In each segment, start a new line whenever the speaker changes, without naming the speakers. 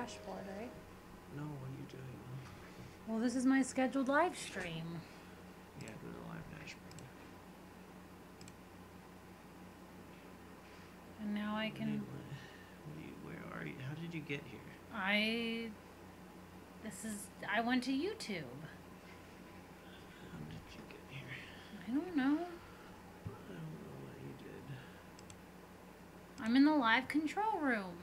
dashboard, right?
No, what are you doing?
Well, this is my scheduled live stream.
Yeah, go to the live dashboard.
And now I can...
Where are you? How did you get here?
I went to YouTube.
How did you get here?
I don't know.
I don't know what you did.
I'm in the live control room.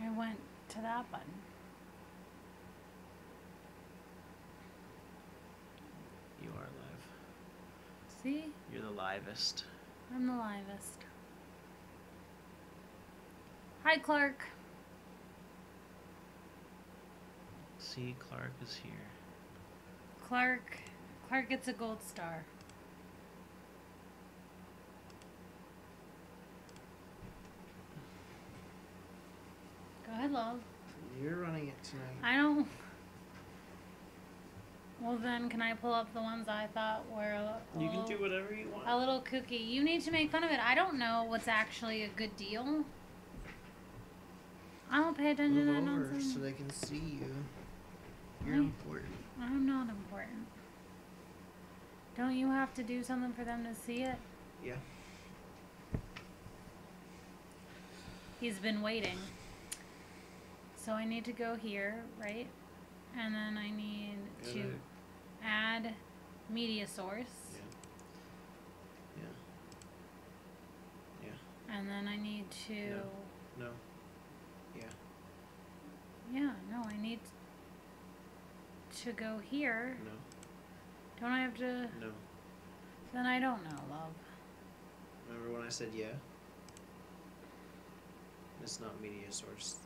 I went to that button.
You are live.
See?
You're the livest.
I'm the livest. Hi, Clark.
See, Clark is here.
Clark gets a gold star. Go ahead, love.
You're running it tonight.
I don't... Well then, can I pull up the ones I thought were
You can do whatever you want.
a little kooky? You need to make fun of it. I don't know what's actually a good deal. I don't pay attention to that
Move over
nonsense.
so they can see you. You're important.
I'm not important. Don't you have to do something for them to see it?
Yeah.
He's been waiting. So I need to go here, right? And then I need to add media source.
Yeah.
And then I need to...
No. Yeah.
Yeah, no, I need to go here.
No.
Don't I have to...
No.
Then I don't know, love.
Remember when I said yeah? It's not media source.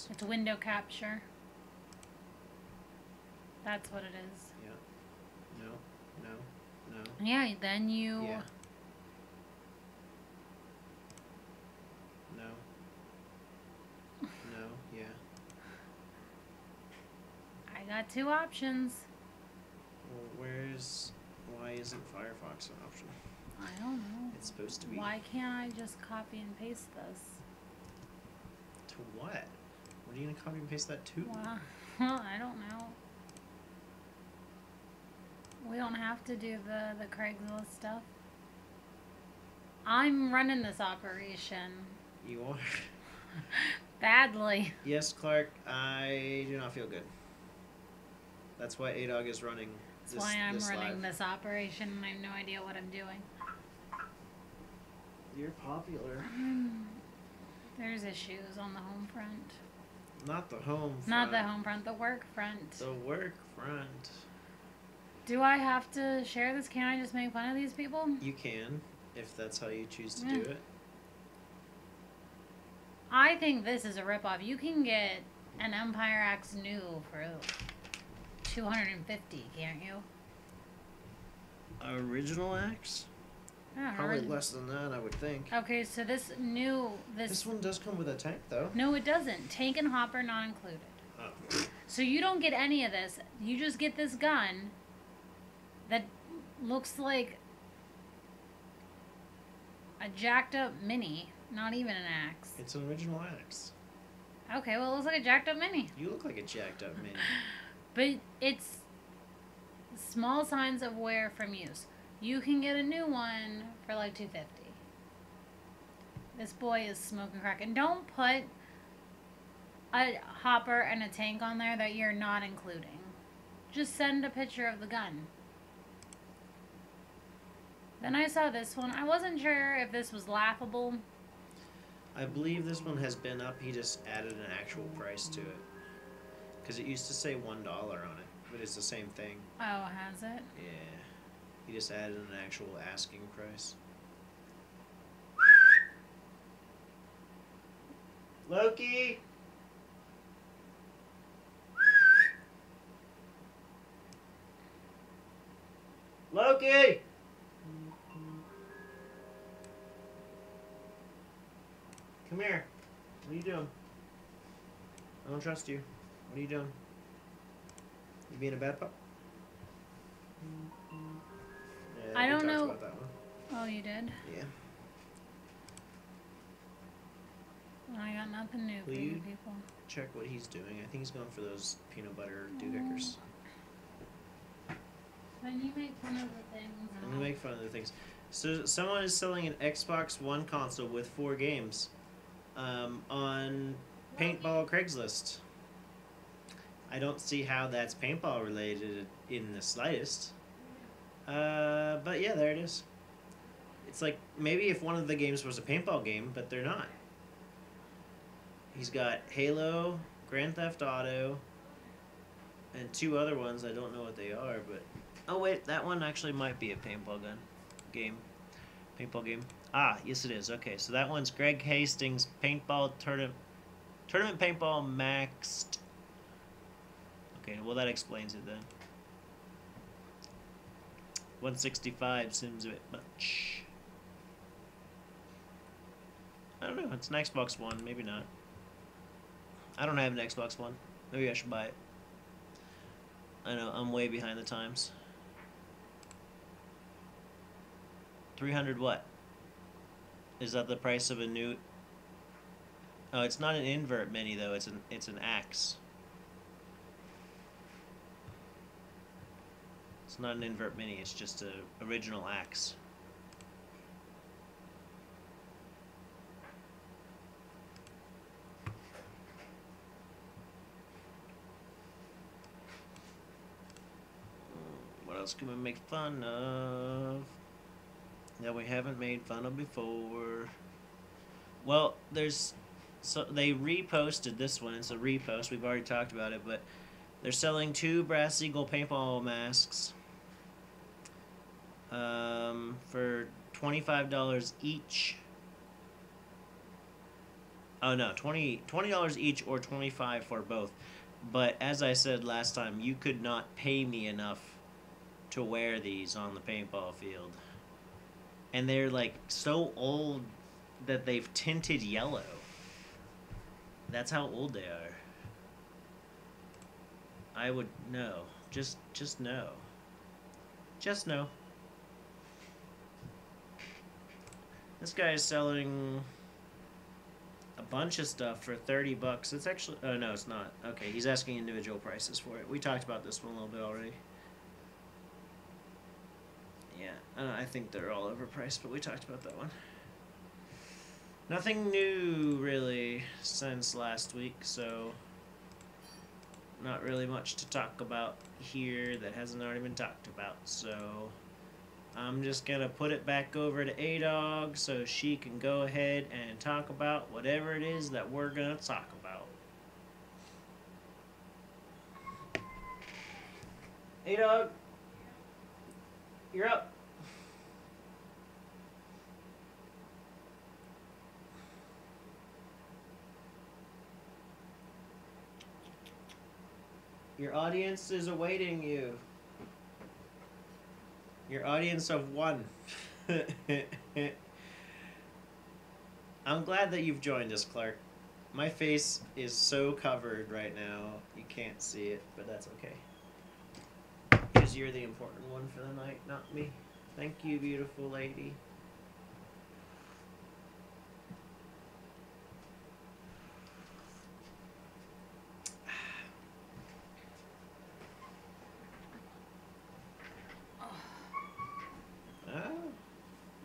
It's window capture. That's what it is.
Yeah. No.
Yeah, then you...
Yeah. No. No. Yeah.
I got two options.
Well, why isn't Firefox an option?
I don't know.
It's supposed to be.
Why can't I just copy and paste this?
To what? What are you gonna copy and paste that to?
Well, I don't know. We don't have to do the Craigslist stuff. I'm running this operation.
You are?
Badly.
Yes, Clark, I do not feel good. That's why A-Dog is running
That's why I'm running
live.
this operation and I have no idea what I'm doing.
You're popular.
There's issues on the home front.
Not the home front.
Not the home front, the work front.
The work front.
Do I have to share this? Can't I just make fun of these people?
You can, if that's how you choose to do it.
I think this is a ripoff. You can get an Empire Axe new for $250, can't you?
Original axe?
Yeah,
Probably less than that, I would think.
Okay, so this new...
This one does come with a tank, though.
No, it doesn't. Tank and hopper not included.
Oh.
So you don't get any of this. You just get this gun that looks like a jacked up mini. Not even an axe.
It's an original axe.
Okay, well, it looks like a jacked up mini.
You look like a jacked up mini.
But it's small signs of wear from use. You can get a new one for like $250. This boy is smoking crack. And don't put a hopper and a tank on there that you're not including. Just send a picture of the gun. Then I saw this one. I wasn't sure if this was laughable.
I believe this one has been up. He just added an actual price to it. Because it used to say $1 on it, but it's the same thing.
Oh, has it?
Yeah. He just added an actual asking price. Loki! Loki! Come here. What are you doing? I don't trust you. What are you doing? You being a bad pup? Yeah,
I
we
don't
talked
know.
about that one.
Oh, you did?
Yeah.
Well, I got nothing new for
Will
you
you-
people.
Check what he's doing. I think he's going for those peanut butter doohickers.
When you make fun of the things.
I'm gonna make fun of the things. So someone is selling an Xbox One console with 4 games on Paintball Craigslist. I don't see how that's paintball related in the slightest. But yeah, there it is. It's like maybe if one of the games was a paintball game, but they're not. He's got Halo, Grand Theft Auto, and 2 other ones. I don't know what they are, but oh wait, that one actually might be a paintball game. Paintball game. Ah, yes it is. Okay, so that one's Greg Hastings Paintball Tournament Paintball Maxed. Okay, well that explains it then. 165 seems a bit much. I don't know. It's an Xbox One. Maybe not. I don't have an Xbox One. Maybe I should buy it. I know, I'm way behind the times. 300 what? Is that the price of a new... Oh, it's not an invert mini though, it's an axe. It's not an invert mini, it's just a original axe. What else can we make fun of that we haven't made fun of before? Well, so they reposted this one. It's a repost. We've already talked about it, but they're selling 2 Brass Eagle paintball masks for $25 each. Oh no, $20 each or $25 for both. But as I said last time, you could not pay me enough to wear these on the paintball field. And they're like so old that they've tinted yellow. That's how old they are. I would know. Just know. Just know. This guy is selling a bunch of stuff for $30. It's actually... Oh, no, it's not. Okay, he's asking individual prices for it. We talked about this one a little bit already. Yeah, I think they're all overpriced, but we talked about that one. Nothing new, really, since last week, so... Not really much to talk about here that hasn't already been talked about, so... I'm just gonna put it back over to A-Dog so she can go ahead and talk about whatever it is that we're gonna talk about. A-Dog, you're up. Your audience is awaiting you. Your audience of 1. I'm glad that you've joined us, Clark. My face is so covered right now, you can't see it, but that's okay. Because you're the important one for the night, not me. Thank you, beautiful lady.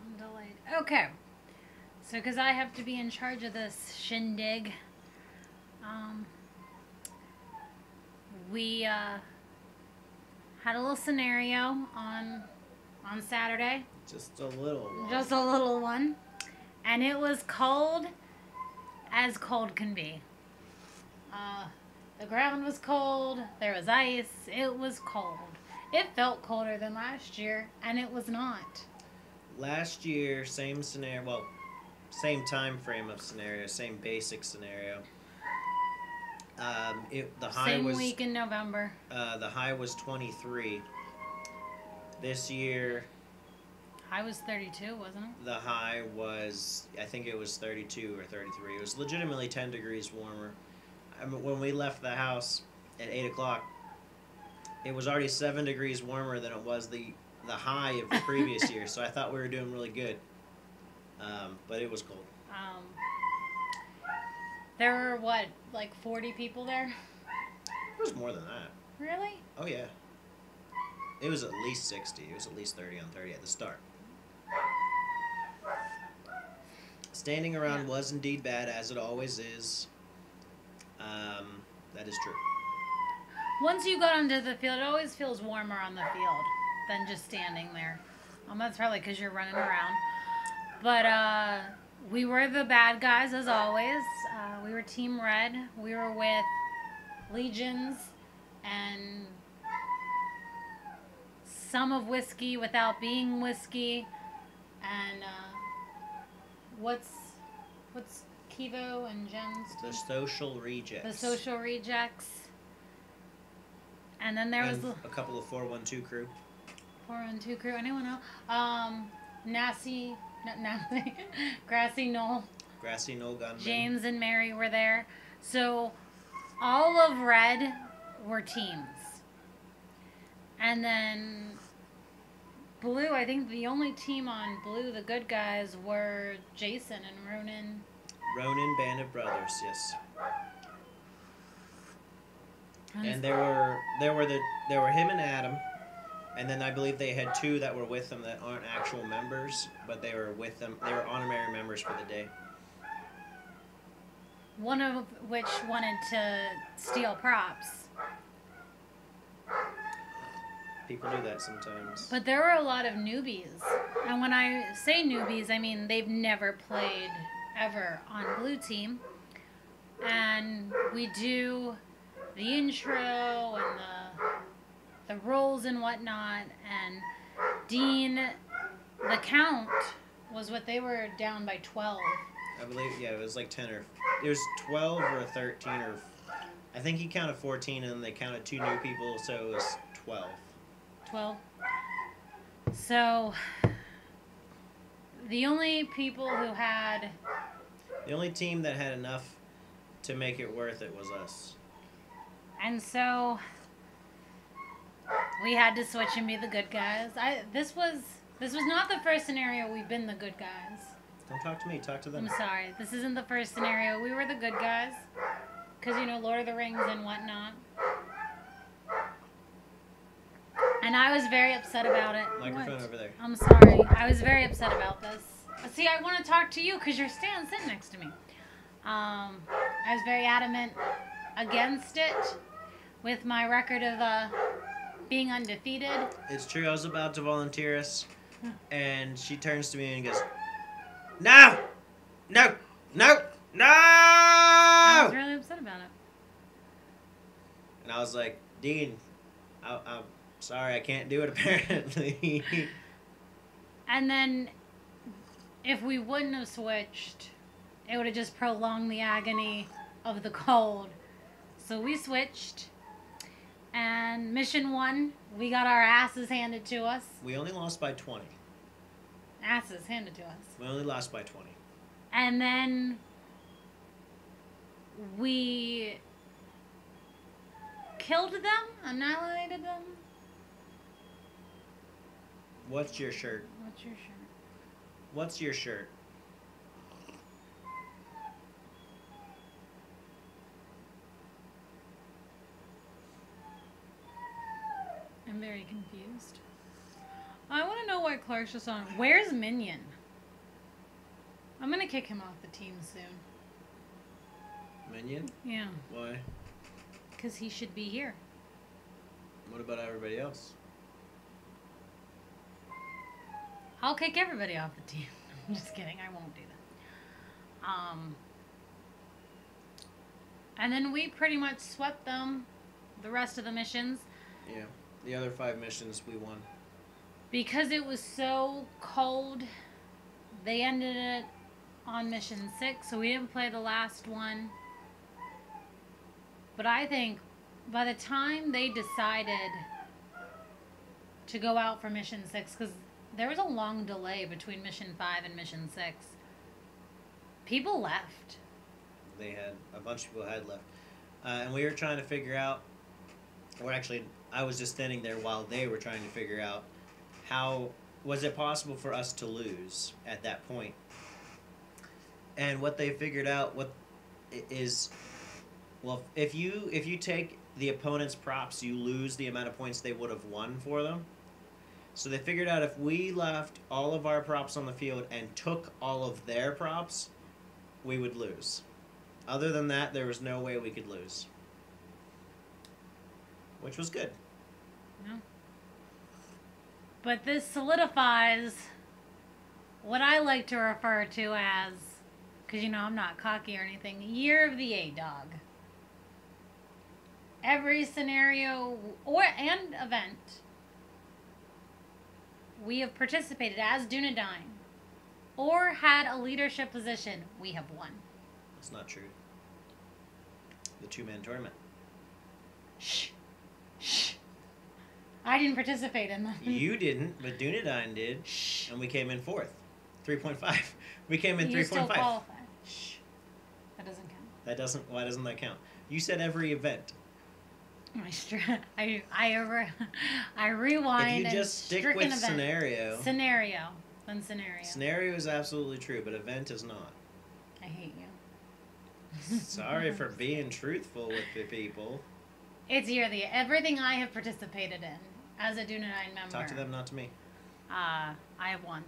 I'm delayed. Okay. So, because I have to be in charge of this shindig, we had a little scenario on Saturday.
Just a little one.
Just a little one. And it was cold as cold can be. The ground was cold. There was ice. It was cold. It felt colder than last year, and it was not.
Last year, same scenario, well, same time frame of scenario, same basic scenario. The high
Same
was
week in November.
the high was 23. This year,
High was 32, wasn't it?
the high was, I think it was 32 or 33. It was legitimately 10 degrees warmer. I mean, when we left the house, at 8 o'clock, it was already 7 degrees warmer than it was the high of the previous year. So I thought we were doing really good. But it was cold.
There were, what, like 40 people there?
It was more than that.
Really?
Oh, yeah. It was at least 60. It was at least 30 on 30 at the start. Standing around was indeed bad, as it always is. That is true.
Once you got onto the field, it always feels warmer on the field than just standing there. That's probably because you're running around. But we were the bad guys, as always. We were Team Red. We were with Legions and some of whiskey without being whiskey. And what's Kivo and Jen's?
The Social Rejects.
The Social Rejects. And then there was
a couple of 412 crew.
412 crew. Anyone know? Grassy Knoll.
Grassy Knoll Gunman.
James and Mary were there. So all of Red were teams. And then Blue, I think the only team on Blue, the good guys, were Jason and Ronan.
Ronan Band of Brothers, yes. And there were him and Adam, and then I believe they had 2 that were with them that aren't actual members, but they were with them. They were honorary members for the day.
One of which wanted to steal props.
People do that sometimes.
But there were a lot of newbies. And when I say newbies, I mean they've never played ever on Blue Team. And we do the intro and the roles and whatnot. And Dean, the count was what they were down by 12.
I believe, yeah, it was like 10 or... It was 12 or 13 or... I think he counted 14 and they counted 2 new people, so it was 12.
12. So, the only people who had...
The only team that had enough to make it worth it was us.
And so, we had to switch and be the good guys. This was not the first scenario we've been the good guys.
Don't talk to me, talk to them.
I'm sorry. This isn't the first scenario. We were the good guys. Because, Lord of the Rings and whatnot. And I was very upset about it.
Microphone over there.
I'm sorry. I was very upset about this. See, I want to talk to you because you're sitting next to me. I was very adamant against it with my record of being undefeated.
It's true. I was about to volunteer us, and she turns to me and goes, "No! No! No! No!"
I was really upset about it.
And I was like, "Dean, I'm sorry, I can't do it apparently."
And then, if we wouldn't have switched, it would have just prolonged the agony of the cold. So we switched, and mission 1, we got our asses handed to us.
We only lost by 20.
Asses handed to us.
We only lost by 20.
And then we killed them, annihilated them.
What's your shirt?
What's your shirt?
What's your shirt?
I'm very confused. I want to know why Clark's just on. Where's Minion? I'm going to kick him off the team soon.
Minion?
Yeah.
Why?
Because he should be here.
What about everybody else?
I'll kick everybody off the team. I'm just kidding. I won't do that. And then we pretty much swept them, the rest of the missions.
Yeah. The other 5 missions we won.
Because it was so cold, they ended it on mission 6, so we didn't play the last one. But I think by the time they decided to go out for mission 6, because there was a long delay between mission 5 and mission 6, people left.
A bunch of people had left. And we were trying to figure out or actually, I was just standing there while they were trying to figure out how was it possible for us to lose at that point. And what they figured out is, well, if you take the opponent's props, you lose the amount of points they would have won for them. So they figured out if we left all of our props on the field and took all of their props, we would lose. Other than that, there was no way we could lose. Which was good.
No. But this solidifies what I like to refer to as, because I'm not cocky or anything, Year of the A-Dog. Every scenario and event we have participated as Dunedain or had a leadership position, we have won.
That's not true. The two-man tournament.
Shh. Shh. I didn't participate in that.
You didn't, but Dunedain did.
Shh.
And we came in 4th. 3.5. We came in 3.5.
You still qualify.
Shh.
That doesn't count.
Why doesn't that count? You said every event.
I rewind.
If you just stick with
event.
scenario.
Then scenario.
Scenario is absolutely true, but event is not.
I hate you.
Sorry for being truthful with the people.
It's everything I have participated in as a Dunedain member.
Talk to them, not to me.
I have won.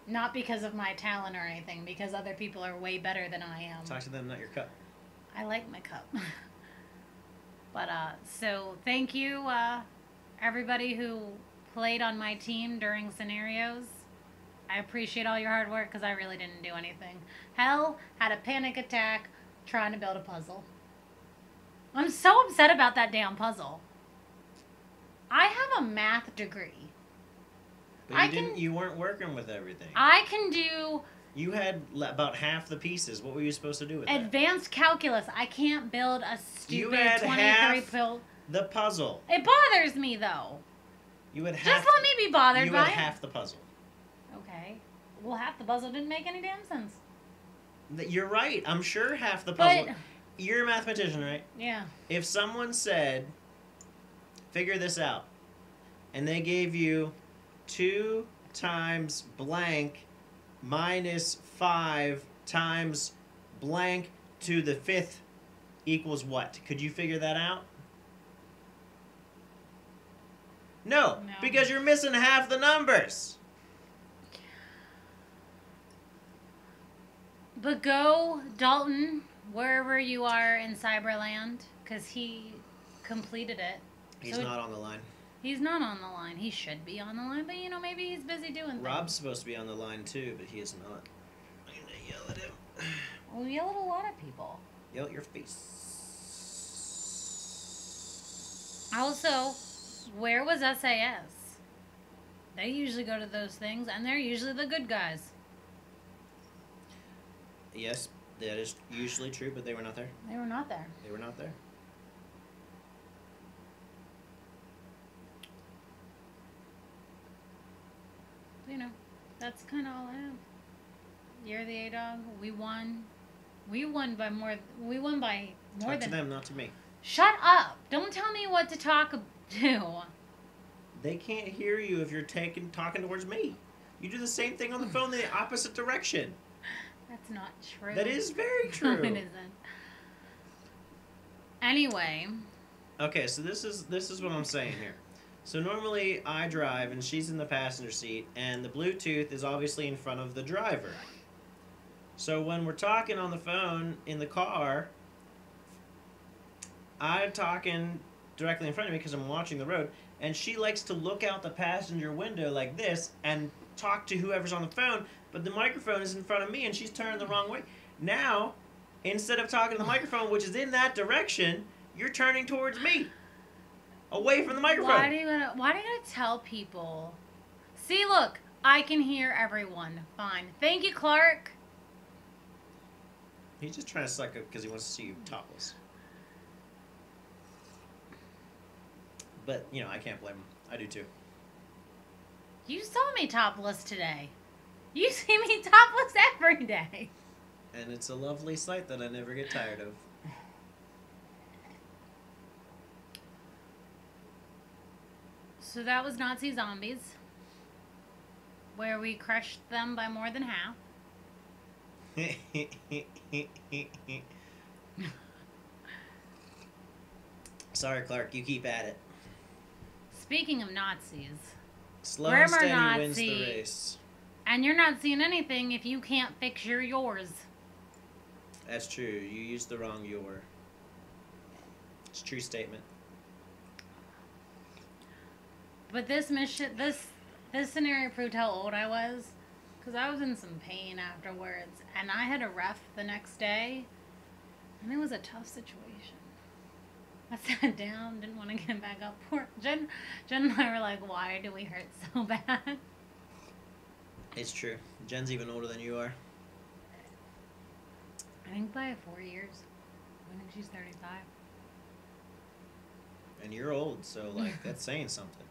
Not because of my talent or anything, because other people are way better than I am.
Talk to them, not your cup.
I like my cup. But, so thank you, everybody who played on my team during scenarios. I appreciate all your hard work because I really didn't do anything. Hell, had a panic attack trying to build a puzzle. I'm so upset about that damn puzzle. I have a math degree.
But you weren't working with everything.
I can do...
You had about half the pieces. What were you supposed to do with that?
Advanced calculus. I can't build a stupid
You had
23
half
pill.
the puzzle.
It bothers me though.
You had half.
Just let me be bothered by
You
it.
had half the puzzle.
Okay. Well, half the puzzle didn't make any damn sense.
You're right. I'm sure half the puzzle.
But
you're a mathematician, right?
yeah.
If someone said, "Figure this out," and they gave you 2 times blank minus 5 times blank to the 5th equals what? Could you figure that out? No, because you're missing half the numbers.
But go, Dalton, wherever you are in Cyberland, because he completed it.
He's not on the line.
He's not on the line. He should be on the line, but maybe he's busy doing things.
Rob's supposed to be on the line too, but he is not. I'm gonna yell at him.
Well, yell at a lot of people.
Yell at your face.
Also, where was SAS? They usually go to those things, and they're usually the good guys.
Yes, that is usually true, but they were not there.
They were not there.
They were not there.
That's kind of all I have. You're the A-Dog. We won. We won by more than...
Talk to them, not to me.
Shut up! Don't tell me what to talk to.
They can't hear you if you're talking towards me. You do the same thing on the phone in the opposite direction.
That's not true.
That is very true.
It isn't. Anyway.
Okay, so this is what I'm saying here. So normally I drive and she's in the passenger seat and the Bluetooth is obviously in front of the driver. So when we're talking on the phone in the car, I'm talking directly in front of me because I'm watching the road, and she likes to look out the passenger window like this and talk to whoever's on the phone, but the microphone is in front of me and she's turning the wrong way. Now, instead of talking to the microphone, which is in that direction, you're turning towards me. Away from the microphone.
Why do you gotta tell people? See, look, I can hear everyone. Fine. Thank you, Clark.
He's just trying to suck up because he wants to see you topless. But, I can't blame him. I do too.
You saw me topless today. You see me topless every day.
And it's a lovely sight that I never get tired of.
So that was Nazi Zombies, where we crushed them by more than half.
Sorry, Clark, you keep at it.
Speaking of Nazis,
Slow
Grammar
and steady
Nazi.
wins the race.
and you're not seeing anything if you can't fix yours.
That's true. You used the wrong your. It's a true statement.
But this scenario proved how old I was, because I was in some pain afterwards, and I had a ref the next day, and it was a tough situation. I sat down, didn't want to get back up. Poor Jen and I were like, why do we hurt so bad?
It's true. Jen's even older than you are.
I think by 4 years. I think she's 35.
And you're old, so, like, that's saying something.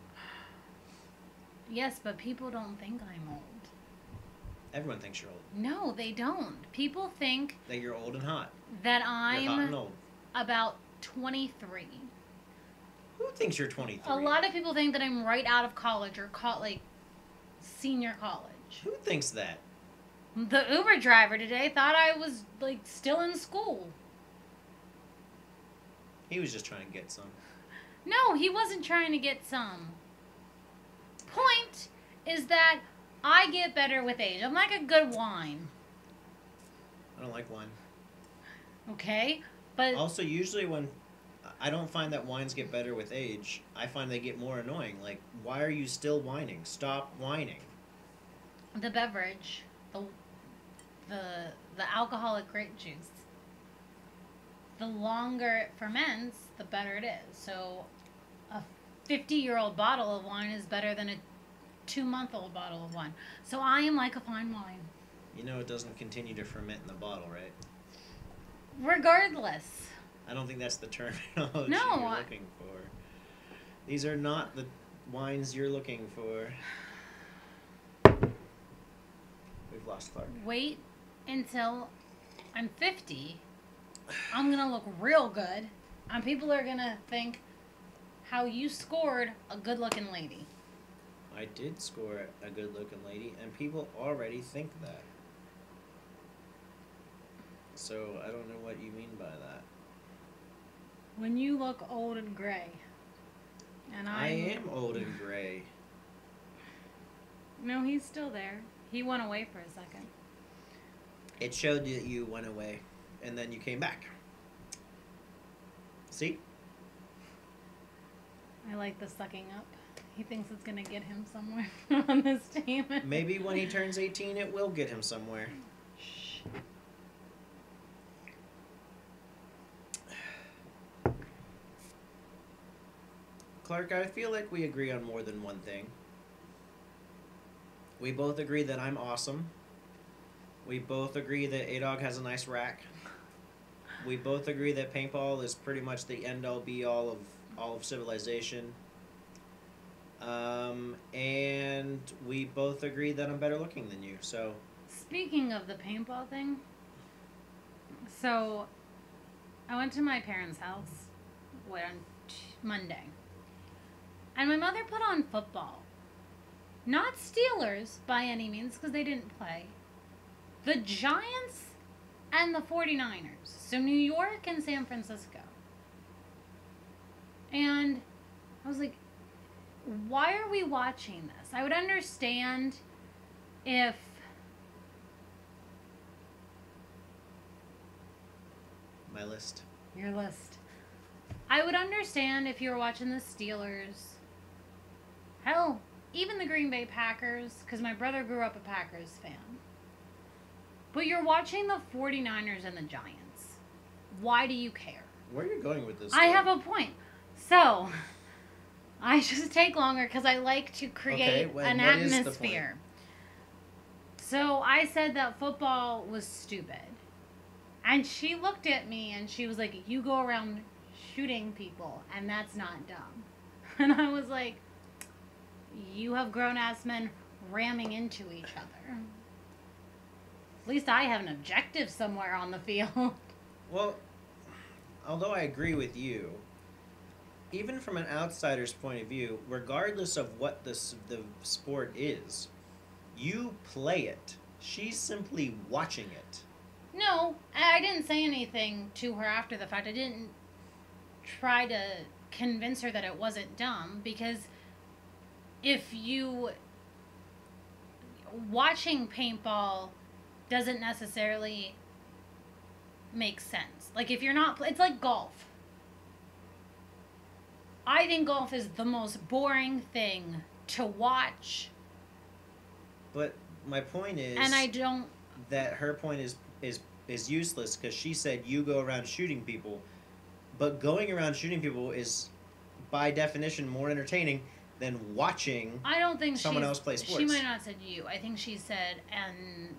Yes, but people don't think I'm old.
Everyone thinks you're old.
No, they don't. People think
That you're old and hot.
that
You're hot
I'm
and old.
about 23.
Who thinks you're 23?
A lot of people think that I'm right out of college or like senior college.
Who thinks that?
The Uber driver today thought I was like still in school.
He was just trying to get some.
No, he wasn't trying to get some. Point is that I get better with age. I'm like a good wine.
I don't like wine.
Okay? But
Also, usually when I don't find that wines get better with age, I find they get more annoying. Like, why are you still whining? Stop whining.
the beverage, the alcoholic grape juice, the longer it ferments, the better it is. So a 50-year-old bottle of wine is better than a 2-month-old bottle of wine. So I am like a fine wine.
You know it doesn't continue to ferment in the bottle, right?
Regardless.
I don't think that's the terminology
No,
you're looking for. These are not the wines you're looking for. We've lost Clark.
Wait until I'm 50. I'm going to look real good. And people are going to think how you scored a good-looking lady.
I did score a good-looking lady, and people already think that. So I don't know what you mean by that.
When you look old and gray. And
I am old and gray.
No, he's still there. He went away for a second.
It showed that you went away, and then you came back. See?
I like the sucking up. He thinks it's going to get him somewhere on this team.
Maybe when he turns 18, it will get him somewhere.
Shh.
Clark, I feel like we agree on more than one thing. We both agree that I'm awesome. We both agree that A-Dog has a nice rack. We both agree that paintball is pretty much the end-all be-all of all of civilization. And we both agree that I'm better looking than you, so...
Speaking of the paintball thing, so I went to my parents' house on Monday. And my mother put on football. Not Steelers by any means, because they didn't play. The Giants and the 49ers. So New York and San Francisco. And I was like, why are we watching this? I would understand if
My list.
your list. I would understand if you were watching the Steelers. Hell, even the Green Bay Packers, because my brother grew up a Packers fan. But you're watching the 49ers and the Giants. Why do you care?
Where are you going with this?
I have a point. So, I just take longer because I like to create an
what is the
atmosphere. So, I said that football was stupid. And she looked at me and she was like, you go around shooting people, and that's not dumb. And I was like, you have grown-ass men ramming into each other. At least I have an objective somewhere on the field.
Well, although I agree with you, even from an outsider's point of view, regardless of what the sport is, you play it. She's simply watching it.
No, I didn't say anything to her after the fact. I didn't try to convince her that it wasn't dumb, because if you watching paintball doesn't necessarily make sense. Like if you're not, it's like golf. I think golf is the most boring thing to watch.
But my point is,
and I don't.
That her point is useless, because she said you go around shooting people, but going around shooting people is by definition more entertaining than watching.
I don't think
someone else play sports.
She might not have said you. I think she said and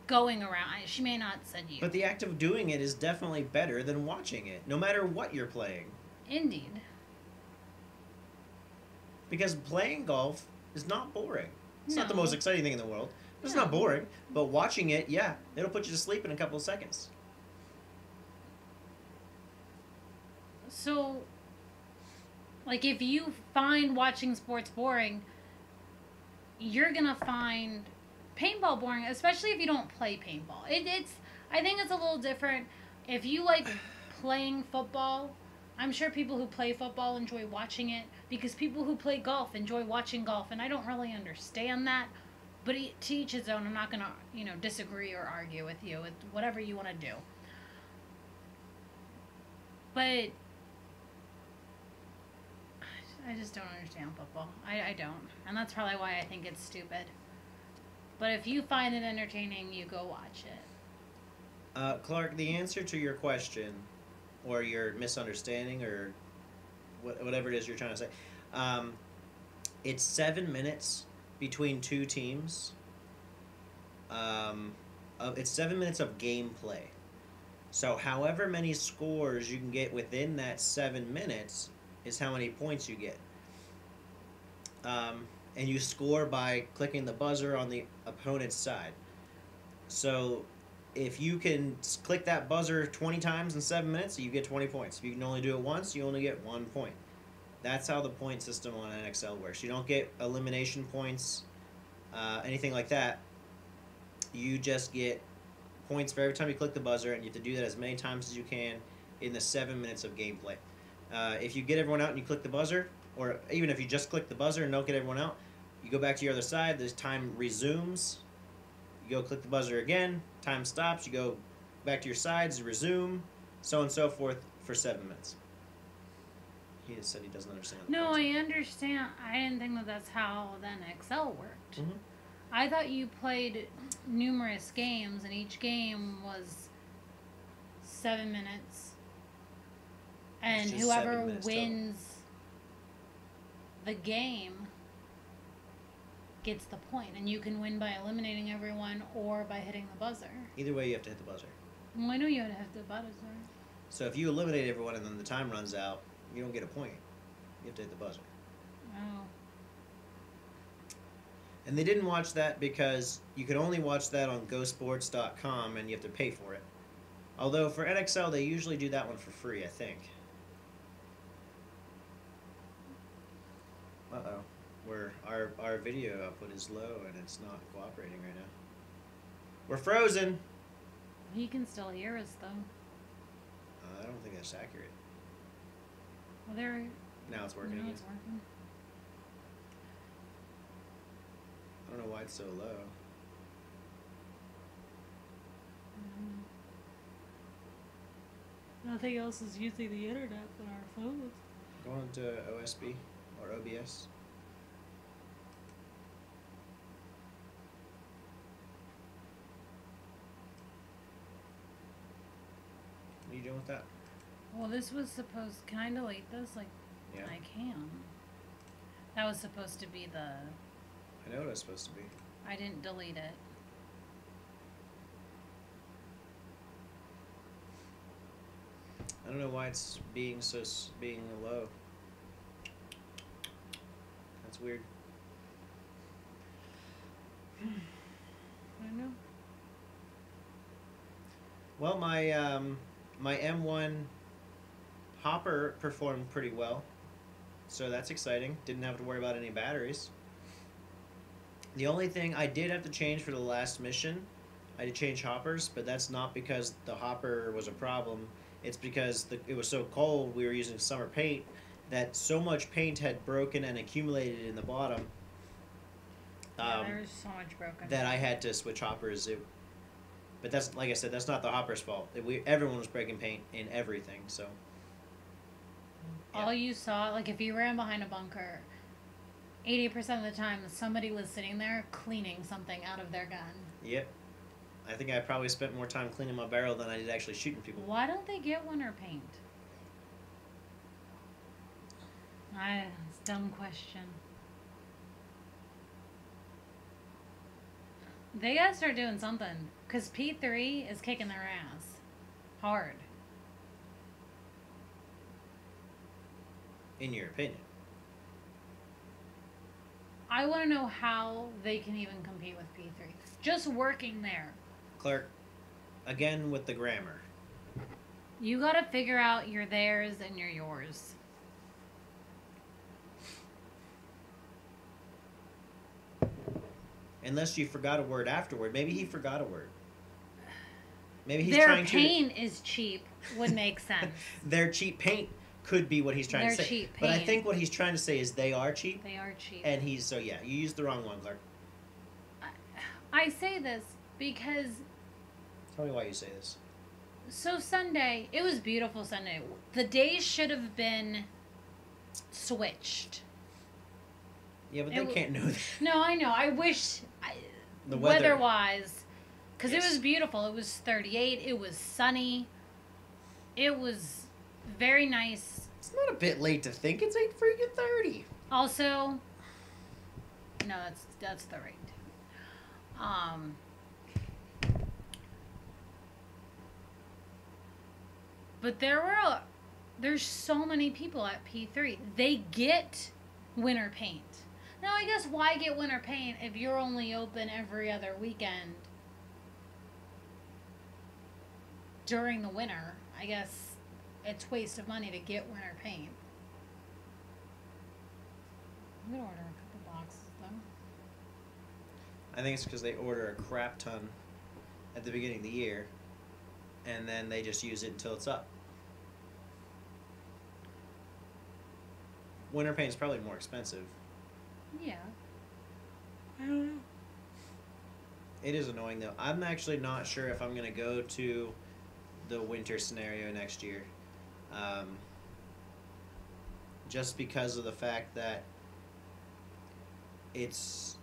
going around. She may not have said you.
But the act of doing it is definitely better than watching it, no matter what you're playing.
Indeed.
Because playing golf is not boring. It's
No.
not the most exciting thing in the world. It's
No.
not boring. But watching it, yeah, it'll put you to sleep in a couple of seconds.
So, like, if you find watching sports boring, you're gonna find paintball boring, especially if you don't play paintball. I think it's a little different. If you like playing football, I'm sure people who play football enjoy watching it, because people who play golf enjoy watching golf, and I don't really understand that. But to each his own. I'm not gonna, disagree or argue with you. It's whatever you want to do. But I just don't understand football. I don't. And that's probably why I think it's stupid. But if you find it entertaining, you go watch it.
Clark, the answer to your question, or your misunderstanding, or whatever it is you're trying to say, it's 7 minutes between two teams. It's 7 minutes of gameplay. So however many scores you can get within that 7 minutes is how many points you get. And you score by clicking the buzzer on the opponent's side. So if you can click that buzzer 20 times in 7 minutes, you get 20 points. If you can only do it once, you only get 1 point. That's how the point system on NXL works. You don't get elimination points, anything like that. You just get points for every time you click the buzzer, and you have to do that as many times as you can in the 7 minutes of gameplay. If you get everyone out and you click the buzzer, or even if you just click the buzzer and don't get everyone out, you go back to your other side, the time resumes, you go click the buzzer again, time stops, you go back to your sides, resume, so on and so forth for 7 minutes. He just said he doesn't understand.
No, I understand. I didn't think that that's how the NXL worked.
Mm-hmm.
I thought you played numerous games, and each game was 7 minutes. And
just
whoever
7 minutes
wins the game gets the point. And you can win by eliminating everyone or by hitting the buzzer.
Either way, you have to hit the buzzer.
Well, I know you had to hit the buzzer.
So if you eliminate everyone and then the time runs out, you don't get a point. You have to hit the buzzer.
Oh.
And they didn't watch that because you can only watch that on GoSports.com and you have to pay for it. Although for NXL, they usually do that one for free, I think. Uh-oh. Where our video output is low and it's not cooperating right now. We're frozen!
He can still hear us, though.
I don't think that's accurate.
Well, there.
Now it's working again.
It's working.
I don't know why it's so low.
Nothing else is using the internet but our phones.
Go on to OSB or OBS. What are you doing with that?
Well, this was supposed. Can I delete this? Like,
Yeah.
I can. That was supposed to be the.
I know what it's supposed to be.
I didn't delete it.
I don't know why it's being low. That's weird.
I know.
Well, my my M1 Hopper performed pretty well, so that's exciting. Didn't have to worry about any batteries. The only thing I did have to change for the last mission, I had to change hoppers, but that's not because the hopper was a problem. It's because it was so cold, we were using summer paint, that so much paint had broken and accumulated in the bottom.
There's so much broken.
That I had to switch hoppers. But that's, like I said, that's not the hopper's fault. Everyone was breaking paint in everything, so.
Yeah. All you saw, like if you ran behind a bunker, 80% of the time somebody was sitting there cleaning something out of their gun.
Yep. I think I probably spent more time cleaning my barrel than I did actually shooting people.
Why don't they get winter paint? It's a dumb question. They gotta start doing something. Because P3 is kicking their ass. Hard.
In your opinion?
I want to know how they can even compete with P3. Just working there.
Clark, again with the grammar.
You gotta figure out your theirs and your yours.
Unless you forgot a word afterward. Maybe he forgot a word. Maybe he's
Their
trying to...
Their paint is cheap would make sense.
Their cheap paint could be what he's trying to say.
Cheap paint.
But I think what he's trying to say is they are cheap.
They are cheap.
And so yeah, you used the wrong one, Clark.
I say this because...
Tell me why you say this.
So Sunday, it was beautiful Sunday. The days should have been switched.
Yeah, but they can't know that.
No, I know. I wish...
The weather.
Weather-wise... Because It was beautiful. It was 38. It was sunny. It was very nice.
It's not a bit late to think. It's 8:30.
Also... No, that's the rate. But there's so many people at P3. They get winter paint. Now, I guess why get winter paint if you're only open every other weekend during the winter? I guess it's waste of money to get winter paint. I'm going to order a couple boxes, though.
I think it's because they order a crap ton at the beginning of the year, and then they just use it until it's up. Winter paint is probably more expensive.
Yeah.
I don't know. It is annoying, though. I'm actually not sure if I'm going to go to the winter scenario next year. Just because of the fact that it's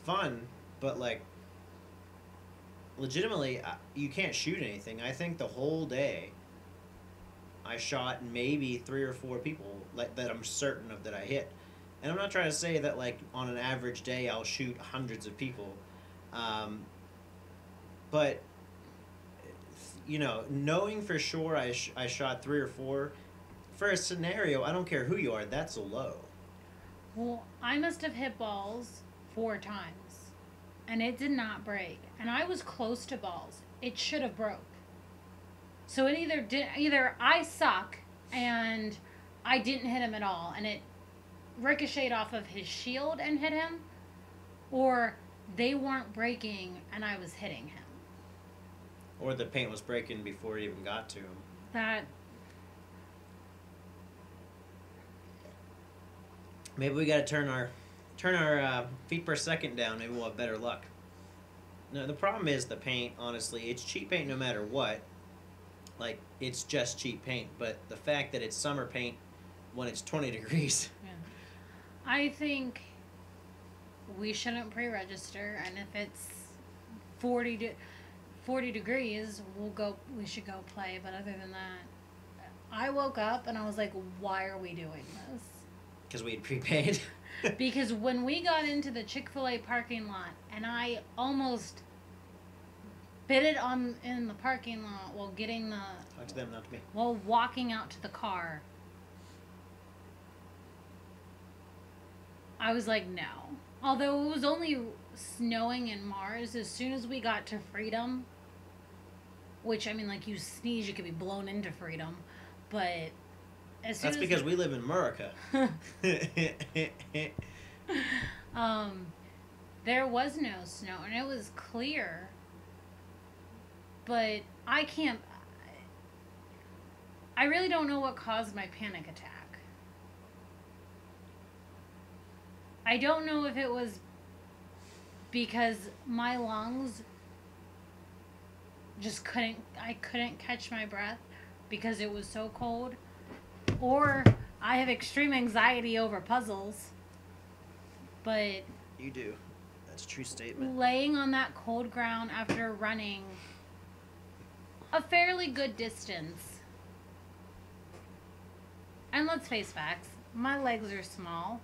fun, but, like, legitimately, you can't shoot anything. I think the whole day I shot maybe 3 or 4 people that I'm certain of that I hit. And I'm not trying to say that, like, on an average day I'll shoot hundreds of people. But, you know, knowing for sure I shot 3 or 4, for a scenario, I don't care who you are, that's a low.
Well, I must have hit balls 4 times, and it did not break. And I was close to balls. It should have broke. So it either I suck and I didn't hit him at all, and it ricocheted off of his shield and hit him, or they weren't breaking and I was hitting him.
Or the paint was breaking before it even got to him.
That...
Maybe we got to turn our feet per second down. Maybe we'll have better luck. No, the problem is the paint, honestly. It's cheap paint no matter what. Like, it's just cheap paint. But the fact that it's summer paint when it's 20 degrees.
Yeah. I think we shouldn't pre-register. And if it's 40 degrees, we should go play. But other than that, I woke up and I was like, why are we doing this?
Because we had prepaid.
Because when we got into the Chick-fil-A parking lot, and I almost bit it in the parking lot while getting the...
Talk to them, not to me.
While walking out to the car, I was like, no. Although it was only snowing in Mars, as soon as we got to Freedom, which, I mean, like, you sneeze, you could be blown into Freedom, but as soon
That's
as
because we live in America.
there was no snow and it was clear, but I really don't know what caused my panic attack. I don't know if it was because my lungs I couldn't catch my breath because it was so cold, or I have extreme anxiety over puzzles. But
You do. That's a true statement.
laying on that cold ground after running a fairly good distance, and let's face facts, my legs are small.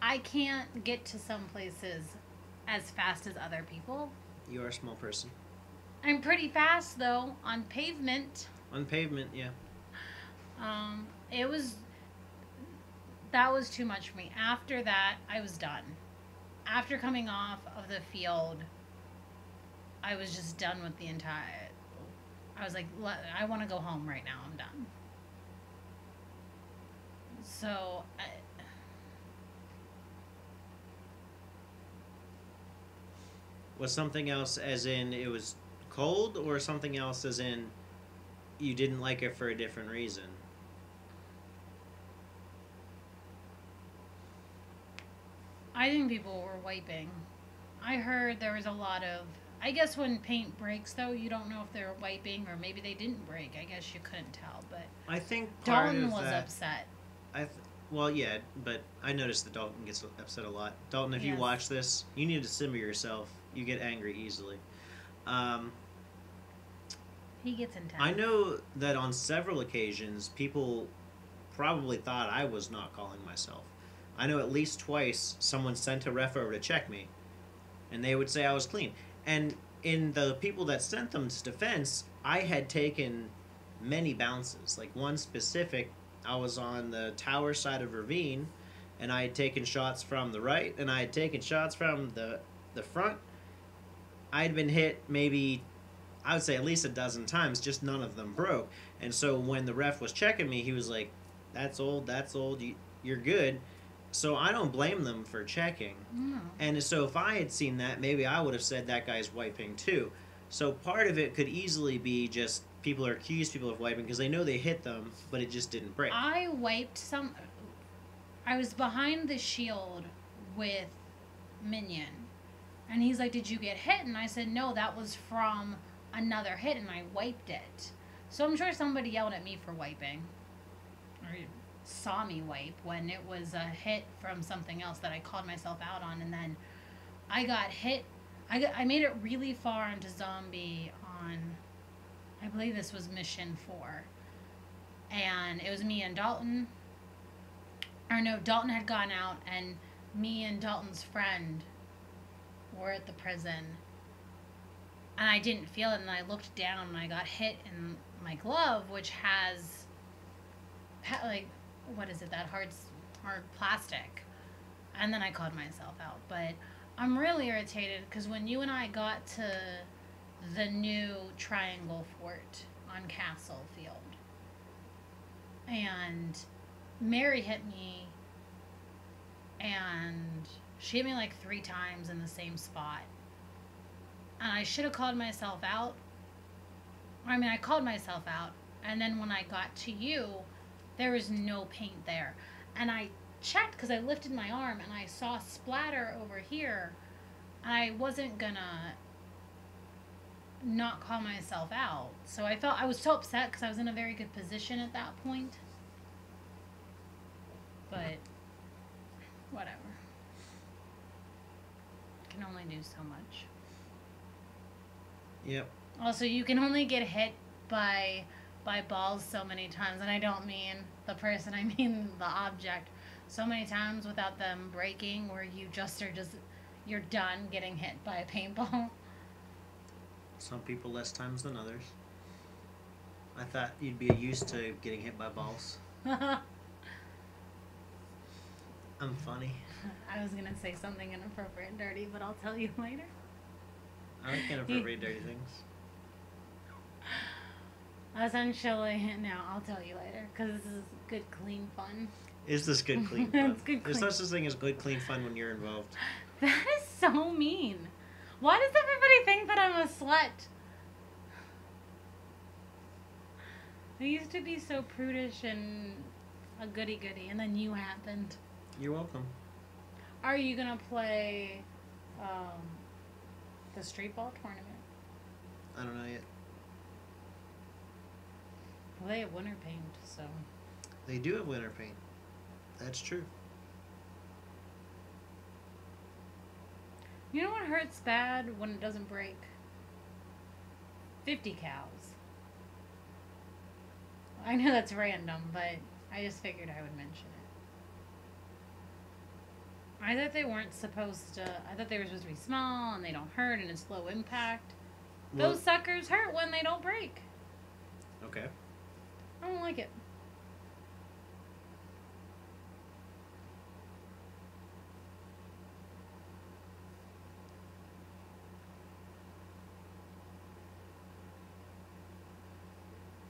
I can't get to some places as fast as other people.
You are a small person.
I'm pretty fast though on pavement.
On pavement, yeah.
It was that was too much for me. After that, I was done. After coming off of the field, I was just done with the entire. I was like, I want to go home right now. I'm done. So.
Was something else as in it was cold, or something else as in you didn't like it for a different reason?
I think people were wiping. I heard there was a lot of. I guess when paint breaks, though, you don't know if they're wiping or maybe they didn't break. I guess you couldn't tell, but
I think part
Dalton
of
was
that,
upset.
Well, yeah, but I noticed that Dalton gets upset a lot. Dalton, if you
Yes.
watch this, you need to simmer yourself. You get angry easily.
He gets intense.
I know that on several occasions, people probably thought I was not calling myself. I know at least twice someone sent a ref over to check me, and they would say I was clean. And in the people that sent them's defense, I had taken many bounces. Like one specific, I was on the tower side of Ravine, and I had taken shots from the right, and I had taken shots from the front. I had been hit maybe, I would say at least a dozen times, just none of them broke. And so when the ref was checking me, he was like, that's old, you're good. So I don't blame them for checking.
No.
And so if I had seen that, maybe I would have said that guy's wiping too. So part of it could easily be just people are accused people of wiping because they know they hit them, but it just didn't break.
I wiped some. I was behind the shield with Minion. And he's like, did you get hit? And I said, no, that was from another hit, and I wiped it. So I'm sure somebody yelled at me for wiping. Or saw me wipe when it was a hit from something else that I called myself out on. And then I got hit. I made it really far into Zombie on, I believe this was Mission 4. And it was me and Dalton. Or no, Dalton had gone out, and me and Dalton's friend were at the prison, and I didn't feel it, and I looked down and I got hit in my glove, which has like, what is it, that hard plastic, and then I called myself out. But I'm really irritated because when you and I got to the new Triangle Fort on Castle Field, and Mary hit me, and she hit me like 3 times in the same spot. And I should have called myself out. I mean, I called myself out. And then when I got to you, there was no paint there. And I checked because I lifted my arm and I saw splatter over here. And I wasn't gonna not call myself out. So I was so upset because I was in a very good position at that point. But whatever. Can only do so much.
Yep.
Also, you can only get hit by balls so many times, and I don't mean the person, I mean the object, so many times without them breaking, where you're done getting hit by a paintball.
Some people less times than others. I thought you'd be used to getting hit by balls. I'm funny.
I was gonna say something inappropriate and dirty, but I'll tell you later.
I like inappropriate dirty things.
Essentially, no, I'll tell you later because this is good, clean fun.
Is this good, clean fun?
It's good,
There's
clean.
no such thing as good, clean fun when you're involved.
That is so mean. Why does everybody think that I'm a slut? I used to be so prudish and a goody goody, and then you happened.
You're welcome.
Are you gonna play the street ball tournament?
I don't know yet.
Well, they have winter paint, so.
They do have winter paint. That's true.
You know what hurts bad when it doesn't break? 50 cows. I know that's random, but I just figured I would mention it. I thought they weren't supposed to. I thought they were supposed to be small and they don't hurt and it's low impact.
Well,
Those suckers hurt when they don't break.
okay.
I don't like it.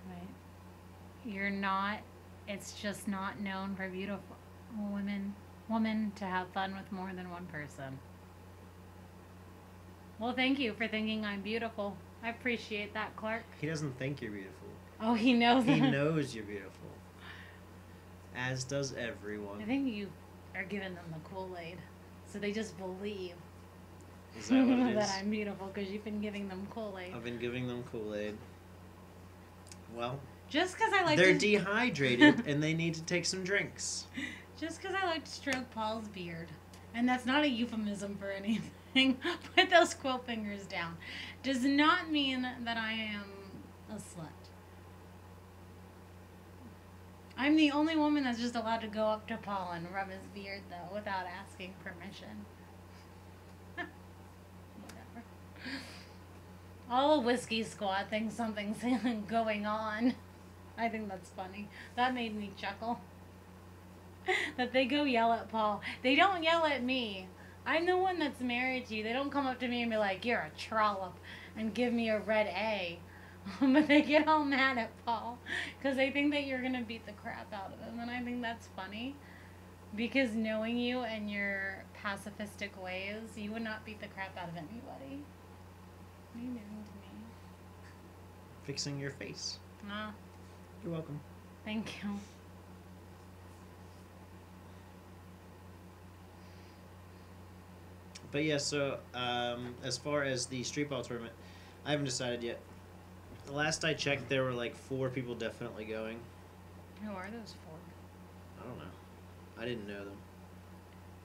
Right. You're not. It's just not known for beautiful women to have fun with more than one person. Well, thank you for thinking I'm beautiful. I appreciate that, Clark.
He doesn't think you're beautiful.
Oh, he knows
He
that.
knows you're beautiful. As does everyone.
I think you are giving them the Kool-Aid. So they just believe
Is that what it is?
that I'm beautiful because you've been giving them Kool-Aid.
I've been giving them Kool-Aid. Well,
Just because I like
they're
to...
dehydrated and they need to take some drinks.
Just because I like to stroke Paul's beard. And that's not a euphemism for anything. Put those quill fingers down. Does not mean that I am a slut. I'm the only woman that's just allowed to go up to Paul and rub his beard, though, without asking permission. Whatever. All the whiskey squad thinks something's going on. I think that's funny. That made me chuckle. That they go yell at Paul. They don't yell at me. I'm the one that's married to you. They don't come up to me and be like, you're a trollop, and give me a red A. But they get all mad at Paul because they think that you're going to beat the crap out of him. And I think that's funny because knowing you and your pacifistic ways, you would not beat the crap out of anybody. What are you doing to me?
Fixing your face.
Ah,
You're welcome.
thank you.
But yeah, so as far as the street ball tournament, I haven't decided yet. The last I checked, there were like 4 people definitely going.
Who are those for?
I don't know. I didn't know them.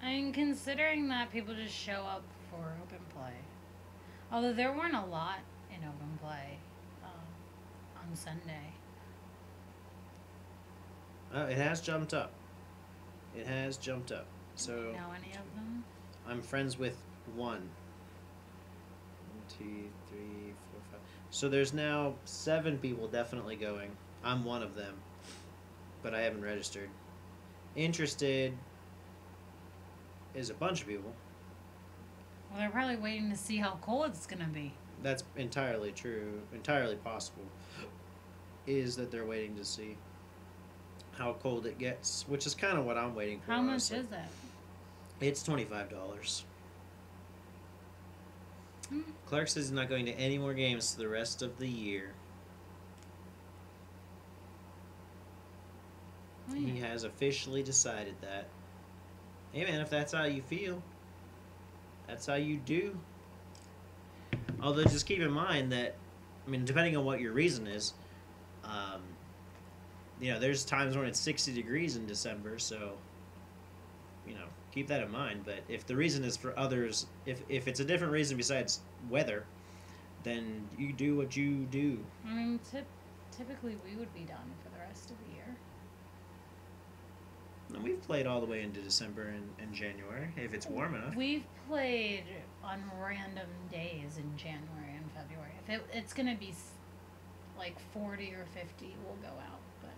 I mean, considering that people just show up for open play. Although there weren't a lot in open play on Sunday.
It has jumped up. It has jumped up. So
Do you know any of them?
I'm friends with 1. 1, 2, 3, 4, 5. So there's now 7 people definitely going. I'm one of them, but I haven't registered. Interested is a bunch of people.
Well, they're probably waiting to see how cold it's going to be.
That's entirely true, entirely possible. Is that they're waiting to see how cold it gets, which is kind of what I'm waiting for.
How much
honestly.
is that?
It's $25.
Hmm.
Clark says he's not going to any more games for the rest of the year.
Oh,
He
yeah.
has officially decided that. Hey man, if that's how you feel, that's how you do. Although just keep in mind that, I mean, depending on what your reason is, there's times when it's 60 degrees in December, so, keep that in mind. But if the reason is for others, if it's a different reason besides weather, then you do what you do.
I mean, typically we would be done for the rest of the year.
And we've played all the way into December and January, if it's warm enough.
We've played on random days in January and February. If it's going to be like 40 or 50, we'll go out. But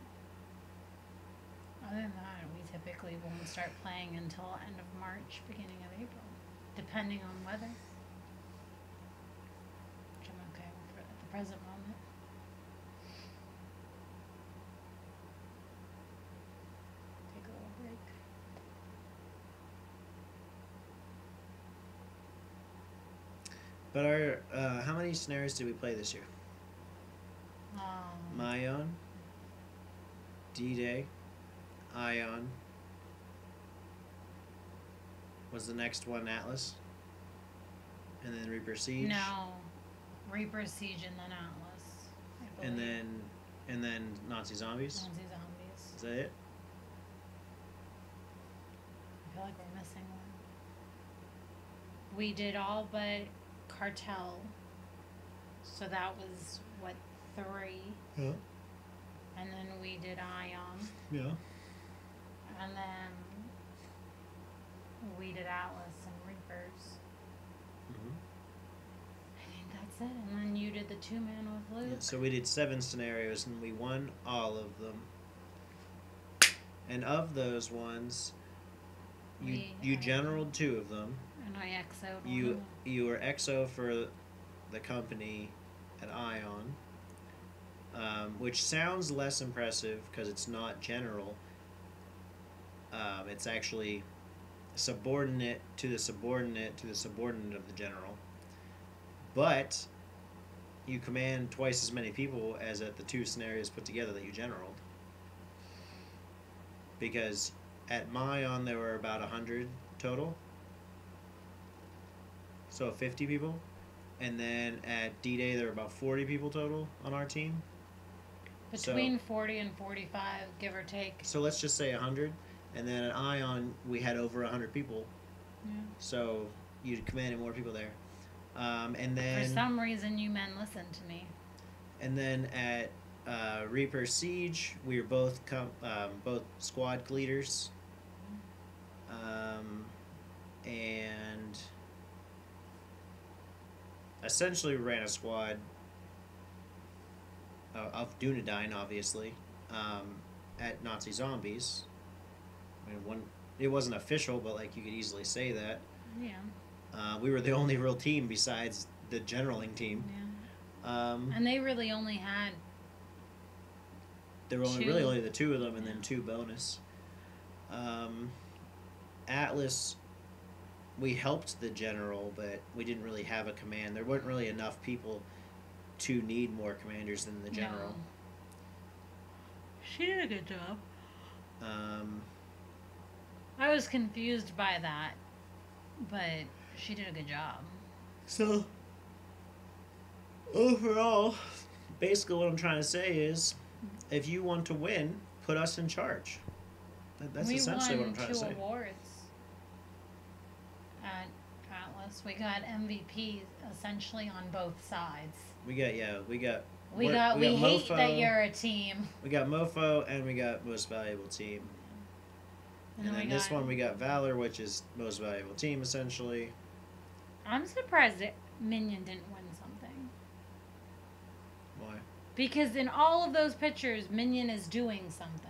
other than that, we typically won't start playing until end of March, beginning of April, depending on weather. Which I'm okay with at the present moment.
But how many scenarios did we play this year? Mayon, D-Day, Ion. Was the next one Atlas? And then Reaper Siege?
No. Reaper Siege and then Atlas. I
And
believe.
then Nazi Zombies?
Nazi Zombies.
Is that it?
I feel like we're missing one. We did all but Cartel. So that was, what, 3?
Yeah.
And then we did Ion.
Yeah.
And then we did Atlas and Reapers.
Mm-hmm.
I think that's it. And then you did the 2-man with Luke.
Yeah, so we did 7 scenarios and we won all of them. And of those ones, you generaled 2 of them.
And I XO'd one
You
of them.
you were XO for the company at Ion, which sounds less impressive because it's not general. It's actually subordinate to the subordinate to the subordinate of the general. But you command twice as many people as at the 2 scenarios put together that you generaled. Because at Mayon there were about 100 total. So 50 people. And then at D-Day there were about 40 people total on our team.
Between 40 and 45, give or take.
So let's just say 100. And then at Ion we had over 100 people.
Yeah.
So you commanded more people there. And then
For some reason, you men listen to me.
And then at Reaper Siege, we were both squad leaders, and essentially we ran a squad of Dunedain, obviously, at Nazi Zombies. I mean, it wasn't official, but like you could easily say that.
Yeah.
We were the only real team besides the generaling team.
Yeah. And they really only had.
There were
Two.
really only the 2 of them, and
Yeah.
then 2 bonus. Atlas, we helped the general, but we didn't really have a command. There weren't really enough people to need more commanders than the general.
No. She did a good job. I was confused by that, but she did a good job.
So, overall, basically what I'm trying to say is, if you want to win, put us in charge. That's essentially what I'm trying to say.
We won 2 awards at Atlas. We got MVP essentially on both sides.
We got
We hate
Mofo,
that you're a team.
We got Mofo and we got Most Valuable Team. And then this one we got Valor, which is Most Valuable Team essentially.
I'm surprised that Minion didn't win something.
Why?
Because in all of those pictures, Minion is doing something.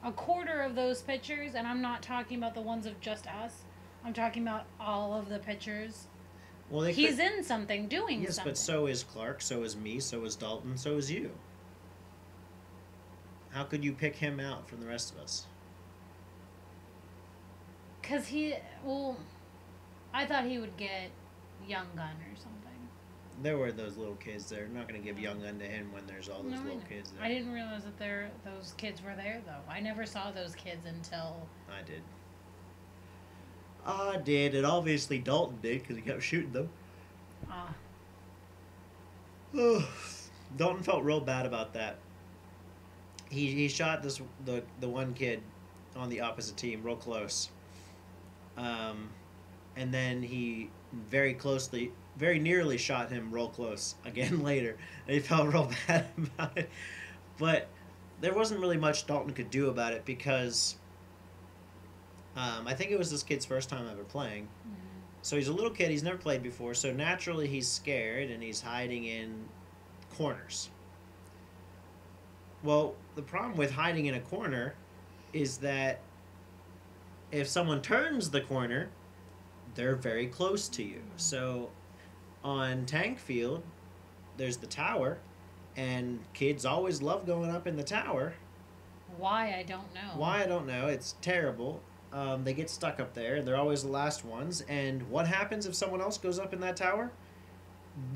A quarter of those pictures, and I'm not talking about the ones of just us, I'm talking about all of the pictures.
Well,
He's in something, doing
yes,
something.
but so is Clark, so is me, so is Dalton, so is you. How could you pick him out from the rest of us?
Because I thought he would get Young Gun or something.
There were those little kids there. I'm not going to give Young Gun to him when there's all those
No, I
little
know.
kids there.
I didn't realize that those kids were there, though. I never saw those kids until...
I did. I did, and obviously Dalton did because he kept shooting them. Dalton felt real bad about that. He shot the one kid on the opposite team real close, and then he very nearly shot him real close again later, and he felt real bad about it. But there wasn't really much Dalton could do about it because I think it was this kid's first time ever playing.
Mm-hmm.
So he's a little kid, he's never played before, so naturally he's scared and he's hiding in corners. Well, the problem with hiding in a corner is that if someone turns the corner, they're very close to you. So on Tank Field, there's the tower, and kids always love going up in the tower.
Why, I don't know.
Why, I don't know. It's terrible. They get stuck up there, and they're always the last ones. And what happens if someone else goes up in that tower?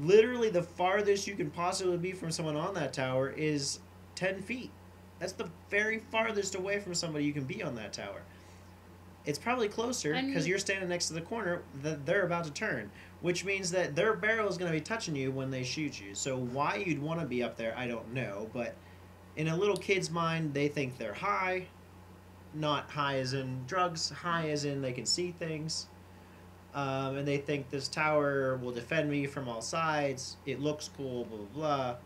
Literally, the farthest you can possibly be from someone on that tower is 10 feet. That's the very farthest away from somebody you can be on that tower. It's probably closer because you're standing next to the corner that they're about to turn, which means that their barrel is going to be touching you when they shoot you. So why you'd want to be up there, I don't know. But in a little kid's mind, they think they're high. Not high as in drugs, high as in they can see things. And they think this tower will defend me from all sides. It looks cool, blah, blah, blah.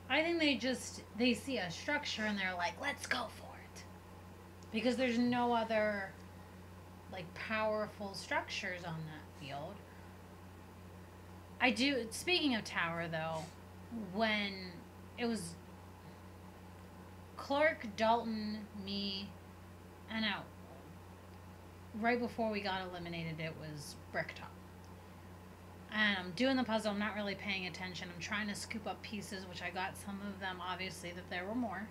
I think they see a structure and they're like, let's go for it. Because there's no other, like, powerful structures on that field. Speaking of tower, though, when it was Clark, Dalton, me, and out. Right before we got eliminated, it was Bricktop. And I'm doing the puzzle. I'm not really paying attention. I'm trying to scoop up pieces, which I got some of them, obviously, that there were more.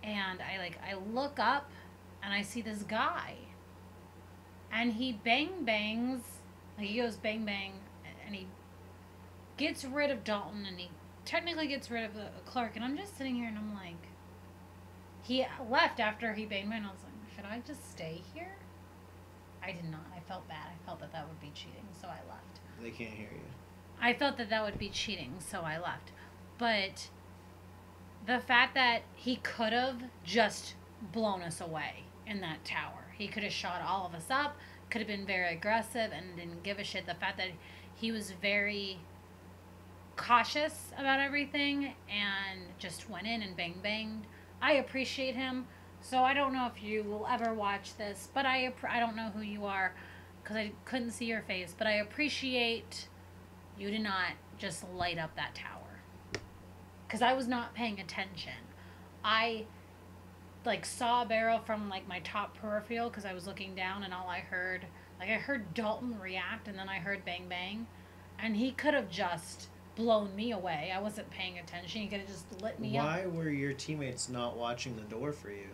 And I look up, and I see this guy. And he bangs. Like, he goes bang, bang, and he gets rid of Dalton, and he technically gets rid of Clark. And I'm just sitting here, and I'm like, he left after he banged, and I was like, should I just stay here? I did not. I felt bad. I felt that would be cheating, so I left.
They can't hear you.
I felt that would be cheating, so I left. But the fact that he could have just blown us away in that tower. He could have shot all of us up, could have been very aggressive, and didn't give a shit. The fact that he was very cautious about everything and just went in and banged. I appreciate him. So I don't know if you will ever watch this, but I don't know who you are because I couldn't see your face, but I appreciate you did not just light up that tower because I was not paying attention. I saw a barrel from my top peripheral because I was looking down, and all I heard, I heard Dalton react, and then I heard bang bang, and he could have just blown me away. I wasn't paying attention. He could have just lit me up.
Why were your teammates not watching the door for you?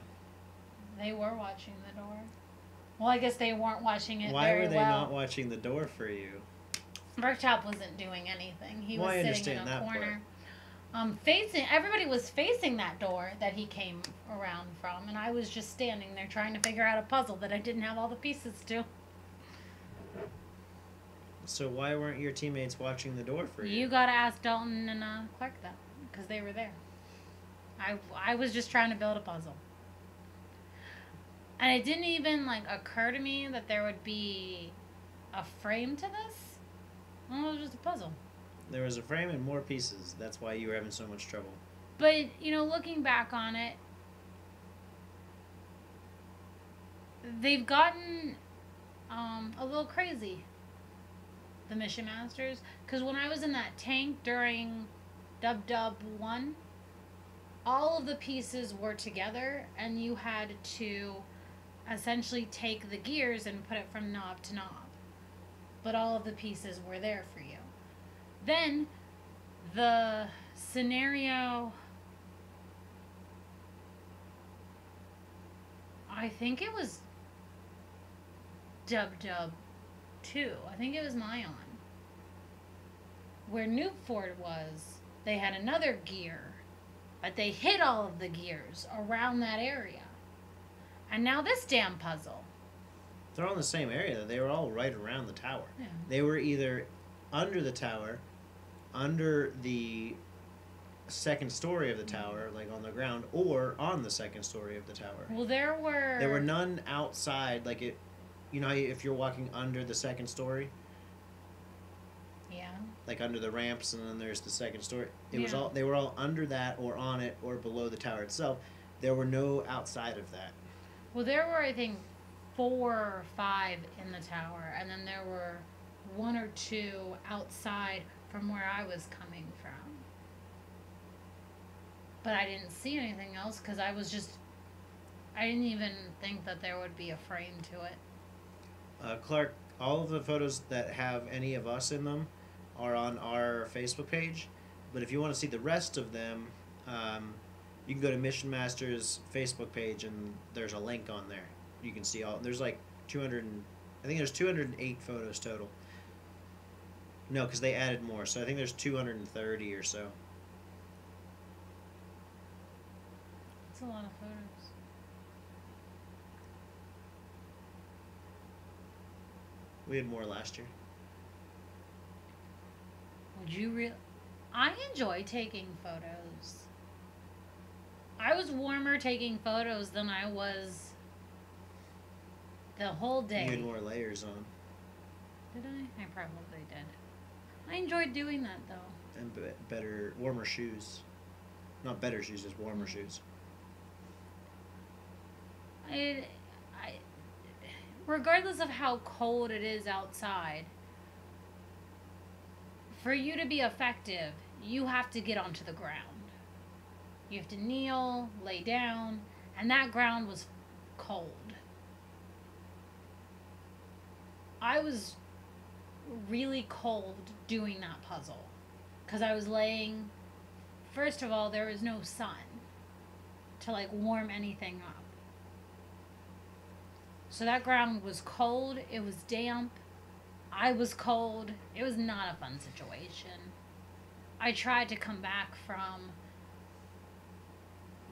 They were watching the door. Well, I guess they weren't watching it
Why
very
were they
well.
not watching the door for you?
Bricktop wasn't doing anything. He was
I
sitting in a
understand that
corner. Everybody was facing that door that he came around from, and I was just standing there trying to figure out a puzzle that I didn't have all the pieces to.
So why weren't your teammates watching the door for you?
You gotta ask Dalton and Clark that, because they were there. I was just trying to build a puzzle. And it didn't even occur to me that there would be a frame to this. Well, it was just a puzzle.
There was a frame and more pieces. That's why you were having so much trouble.
But, looking back on it, they've gotten a little crazy, the Mission Masters. Because when I was in that tank during Dub 1, all of the pieces were together, and you had to essentially take the gears and put it from knob to knob. But all of the pieces were there for you. Then, the scenario, I think it was Dub 2. I think it was Mayon. Where Newport was, they had another gear, but they hit all of the gears around that area. And now this damn puzzle.
They're all in the same area. They were all right around the tower.
Yeah.
They were either under the tower, under the second story of the tower, on the ground, or on the second story of the tower.
Well, there were
none outside, if you're walking under the second story,
yeah,
under the ramps, and then there's the second story.
Yeah.
They were all under that, or on it, or below the tower itself. There were no outside of that.
Well, there were, I think, 4 or 5 in the tower, and then there were 1 or 2 outside from where I was coming from. But I didn't see anything else because I didn't even think that there would be a frame to it.
Clark, all of the photos that have any of us in them are on our Facebook page, but if you want to see the rest of them, You can go to Mission Masters Facebook page, and there's a link on there. You can see all. There's like 200. I think there's 208 photos total. No, because they added more, so I think there's 230 or so.
That's a lot of photos.
We had more last year.
Would you I enjoy taking photos. I was warmer taking photos than I was the whole day.
You had more layers on.
Did I? I probably did. I enjoyed doing that though.
And better, warmer shoes. Not better shoes, just warmer shoes.
Regardless of how cold it is outside, for you to be effective, you have to get onto the ground. You have to kneel, lay down, and that ground was cold. I was really cold doing that puzzle because I was laying. First of all, there was no sun to like warm anything up. So that ground was cold, it was damp, I was cold. It was not a fun situation. I tried to come back from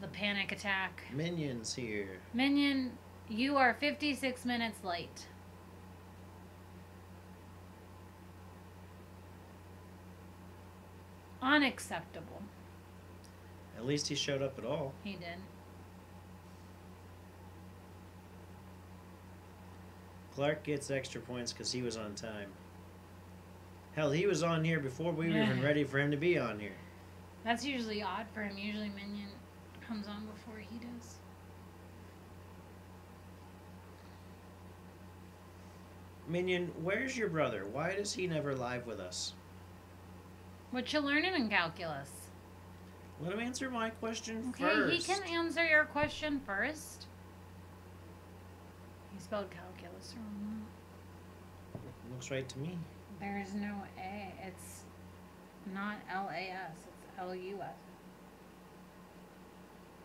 the panic attack.
Minions here.
Minion, you are 56 minutes late. Unacceptable.
At least he showed up at all.
He did.
Clark gets extra points because he was on time. Hell, he was on here before we were even ready for him to be on here.
That's usually odd for him. Usually Minion comes on before he does.
Minion, where's your brother? Why does he never live with us?
What you learning in calculus?
Let him answer my question
Okay,
first.
he can answer your question first. He spelled calculus wrong.
Looks right to me.
There's no A. It's not L-A-S. It's L-U-S.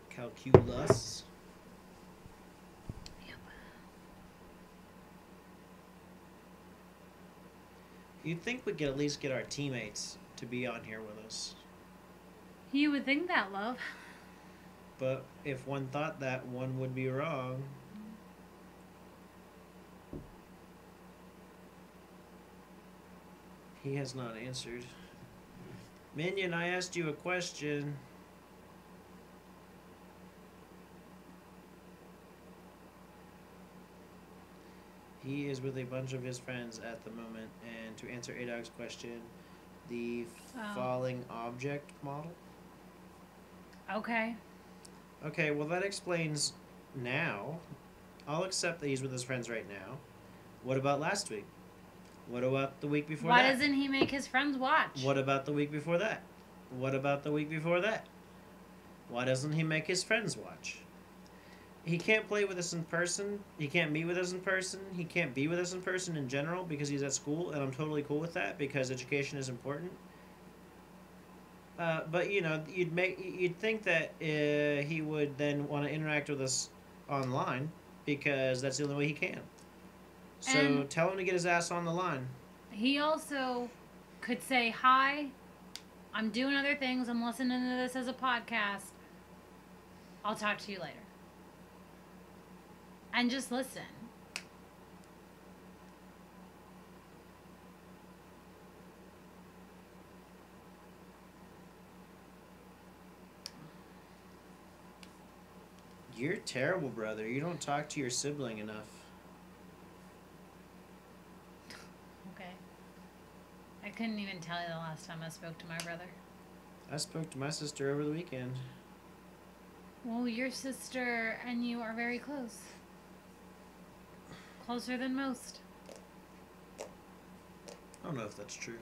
Calculus.
Yep.
You'd think we could at least get our teammates to be on here with us.
You would think that, love.
But if one thought that, one would be wrong. He has not answered. Minion, I asked you a question. He is with a bunch of his friends at the moment, and to answer A-Dog's question, the falling object model.
Okay.
Okay, well that explains now. I'll accept that he's with his friends right now. What about last week? What about the week before
Why
that?
doesn't he make his friends watch?
What about the week before that? What about the week before that? Why doesn't he make his friends watch? He can't play with us in person. He can't meet with us in person. He can't be with us in person in general because he's at school, and I'm totally cool with that because education is important. But you know, you'd think that he would then want to interact with us online because that's the only way he can. So
And
tell him to get his ass on the line.
he also could say, hi, I'm doing other things. I'm listening to this as a podcast. I'll talk to you later. And just listen.
You're terrible, brother. You don't talk to your sibling enough.
Okay. I couldn't even tell you the last time I spoke to my brother.
I spoke to my sister over the weekend.
Well, your sister and you are very close. Closer than most.
I don't know if that's true.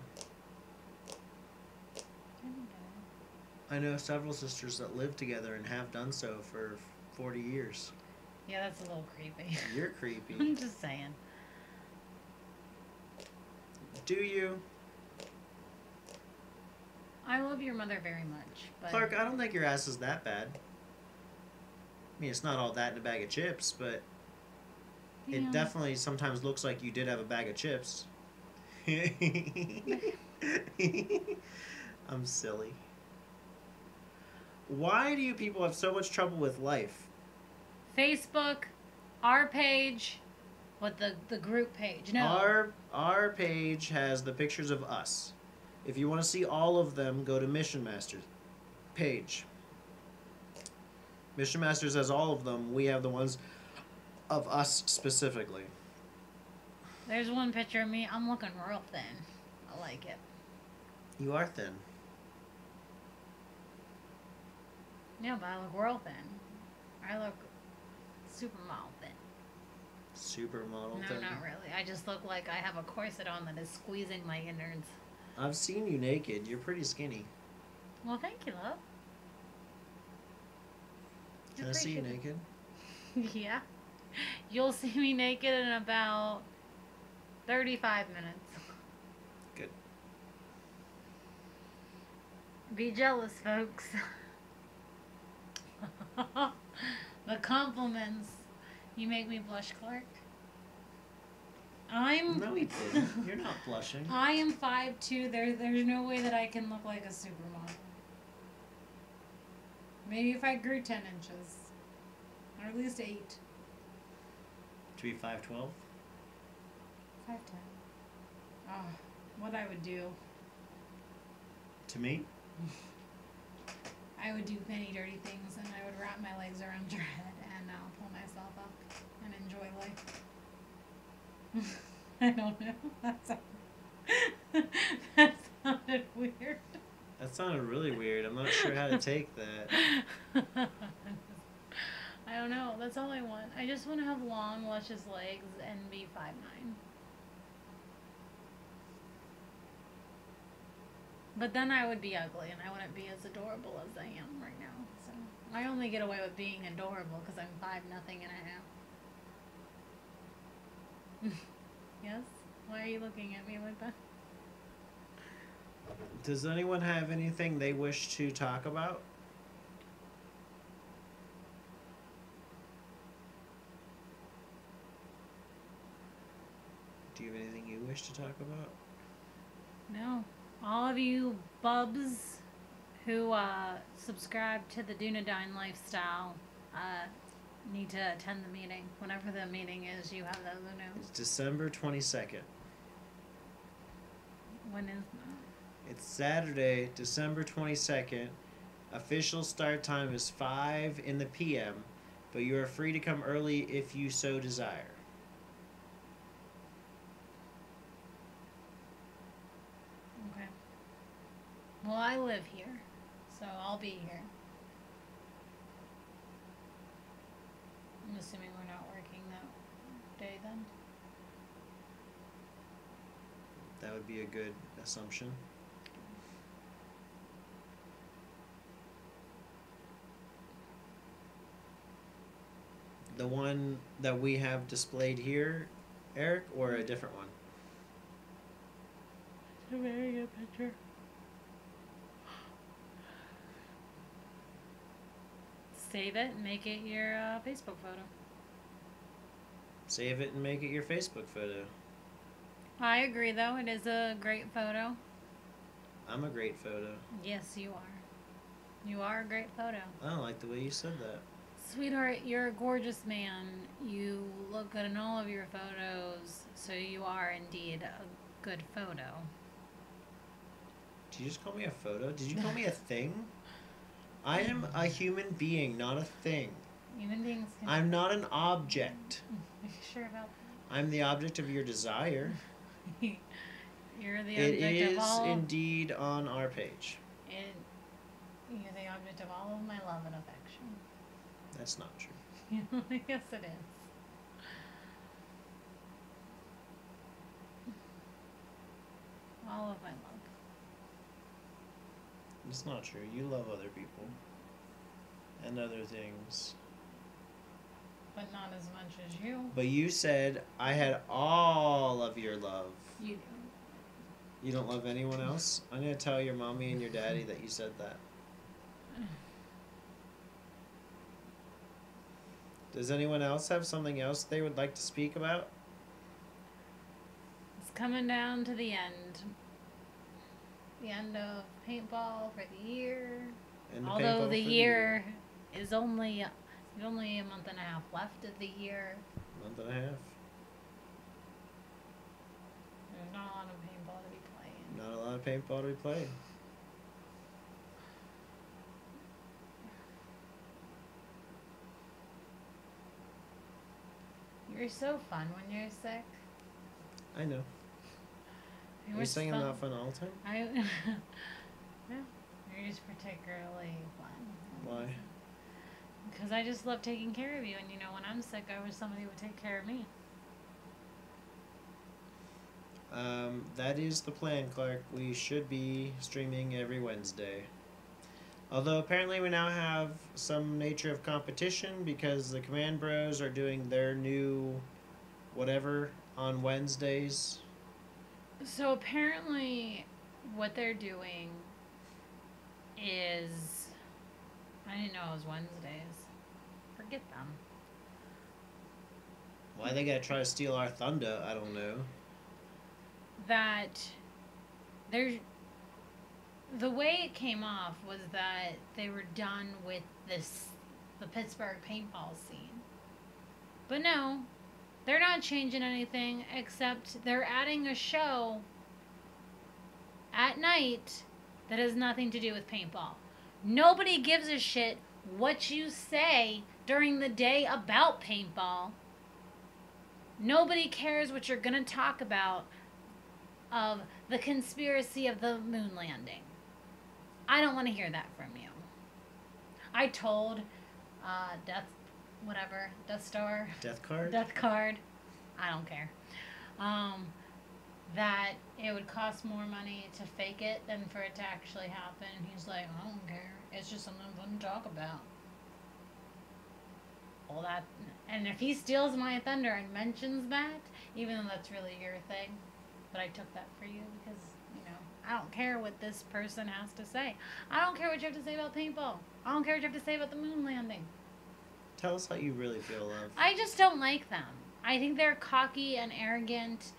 I know several sisters that live together and have done so for 40 years.
Yeah, that's a little creepy.
You're creepy.
I'm just saying.
Do you?
I love your mother very much, but
Clark, I don't think your ass is that bad. I mean, it's not all that in a bag of chips, but
Yeah.
it definitely sometimes looks like you did have a bag of chips. I'm silly. Why do you people have so much trouble with life?
Facebook, our page, what the group page? No.
Our page has the pictures of us. If you want to see all of them, go to Mission Masters page. Mission Masters has all of them. We have the ones of us specifically.
There's one picture of me. I'm looking real thin. I like it.
You are thin.
Yeah, but I look real thin. I look supermodel thin.
Supermodel
No,
thin.
not really. I just look like I have a corset on that is squeezing my innards.
I've seen you naked. You're pretty skinny.
Well, thank you, love.
Can I see you
Appreciate
naked?
Yeah. You'll see me naked in about 35 minutes.
Good.
Be jealous, folks. The compliments. You make me blush, Clark.
No, he didn't. You're not blushing.
I am 5'2". There's no way that I can look like a supermodel. Maybe if I grew 10 inches. Or at least 8.
To be 5'12"?
5'10". Oh, what I would do.
To me?
I would do many dirty things, and I would wrap my legs around your head and pull myself up and enjoy life. I don't know. That sounded weird.
That sounded really weird. I'm not sure how to take that.
I don't know. That's all I want. I just want to have long, luscious legs and be 5'9". But then I would be ugly, and I wouldn't be as adorable as I am right now. So I only get away with being adorable because I'm 5'0" and a half. Yes? Why are you looking at me like that?
Does anyone have anything they wish to talk about? Do you have anything you wish to talk about?
No. All of you bubs who subscribe to the Dunedain lifestyle need to attend the meeting. Whenever the meeting is, you have those who know.
It's December 22nd.
When is that?
It's Saturday, December 22nd. Official start time is 5 in the p.m., but you are free to come early if you so desire.
Okay. Well, I live here, so I'll be here. I'm assuming we're not working that day then.
That would be a good assumption. The one that we have displayed here, Eric, or a different one?
It's a very good picture. Save it and make it your Facebook photo.
Save it and make it your Facebook photo.
I agree, though. It is a great photo.
I'm a great photo.
Yes, you are. You are a great photo.
I don't like the way you said that.
Sweetheart, you're a gorgeous man. You look good in all of your photos, so you are indeed a good photo.
Did you just call me a photo? Did you call me a thing? I am a human being, not a thing.
Human beings can...
I'm not an object.
Are you sure about
I'm the object of your desire.
that? You're the
It
object of
is
all...
indeed on our page.
You're the object of all of my love and affection.
That's not true.
Yes, it is. All of my love.
It's not true. You love other people. And other things.
But not as much as you.
But you said I had all of your love.
You do.
You don't love anyone else? I'm going to tell your mommy and your daddy that you said that. Does anyone else have something else they would like to speak about?
It's coming down to the end. The end of paintball for the year.
And
Although the year is only there's only a month and a half left of the year.
Month and a half.
There's not a lot of paintball to be playing.
Not a lot of paintball to be played.
You're so fun when you're sick.
I know. Are you saying I'm not fun all the time?
No, you're just particularly fun.
Why?
Because I just love taking care of you, and when I'm sick, I wish somebody would take care of me.
That is the plan, Clark. We should be streaming every Wednesday. Although apparently we now have some nature of competition because the Command Bros are doing their new whatever on Wednesdays.
So apparently what they're doing is... I didn't know it was Wednesdays. Forget them.
Why they gotta try to steal our thunder, I don't know.
That there's... The way it came off was that they were done with the Pittsburgh paintball scene. But no, they're not changing anything except they're adding a show at night that has nothing to do with paintball. Nobody gives a shit what you say during the day about paintball. Nobody cares what you're going to talk about of the conspiracy of the moon landing. I don't want to hear that from you. I told Death Star.
Death Card?
Death Card. I don't care. That it would cost more money to fake it than for it to actually happen. He's like, I don't care. It's just something fun to talk about. All that. And if he steals my thunder and mentions that, even though that's really your thing, but I took that for you because, I don't care what this person has to say. I don't care what you have to say about paintball. I don't care what you have to say about the moon landing.
Tell us how you really feel, love.
I just don't like them. I think they're cocky and arrogant,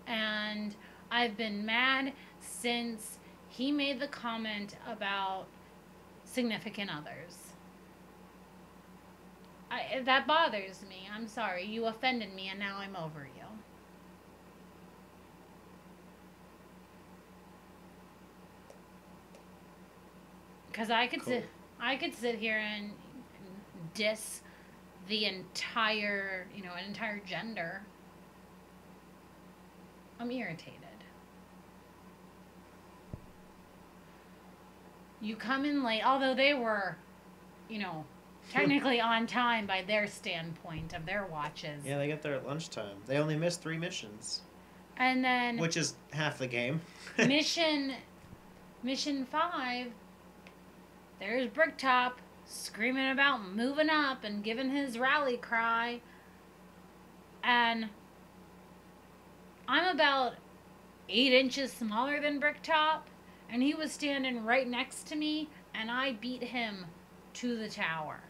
and I've been mad since he made the comment about significant others. That bothers me. I'm sorry. You offended me, and now I'm over you. Because I could sit here and diss the entire, an entire gender. I'm irritated. You come in late, although they were, technically on time by their standpoint of their watches.
Yeah, they get there at lunchtime. They only missed 3 missions.
And then...
Which is half the game.
Mission 5... There's Bricktop screaming about moving up and giving his rally cry. And I'm about 8 inches smaller than Bricktop. And he was standing right next to me. And I beat him to the tower.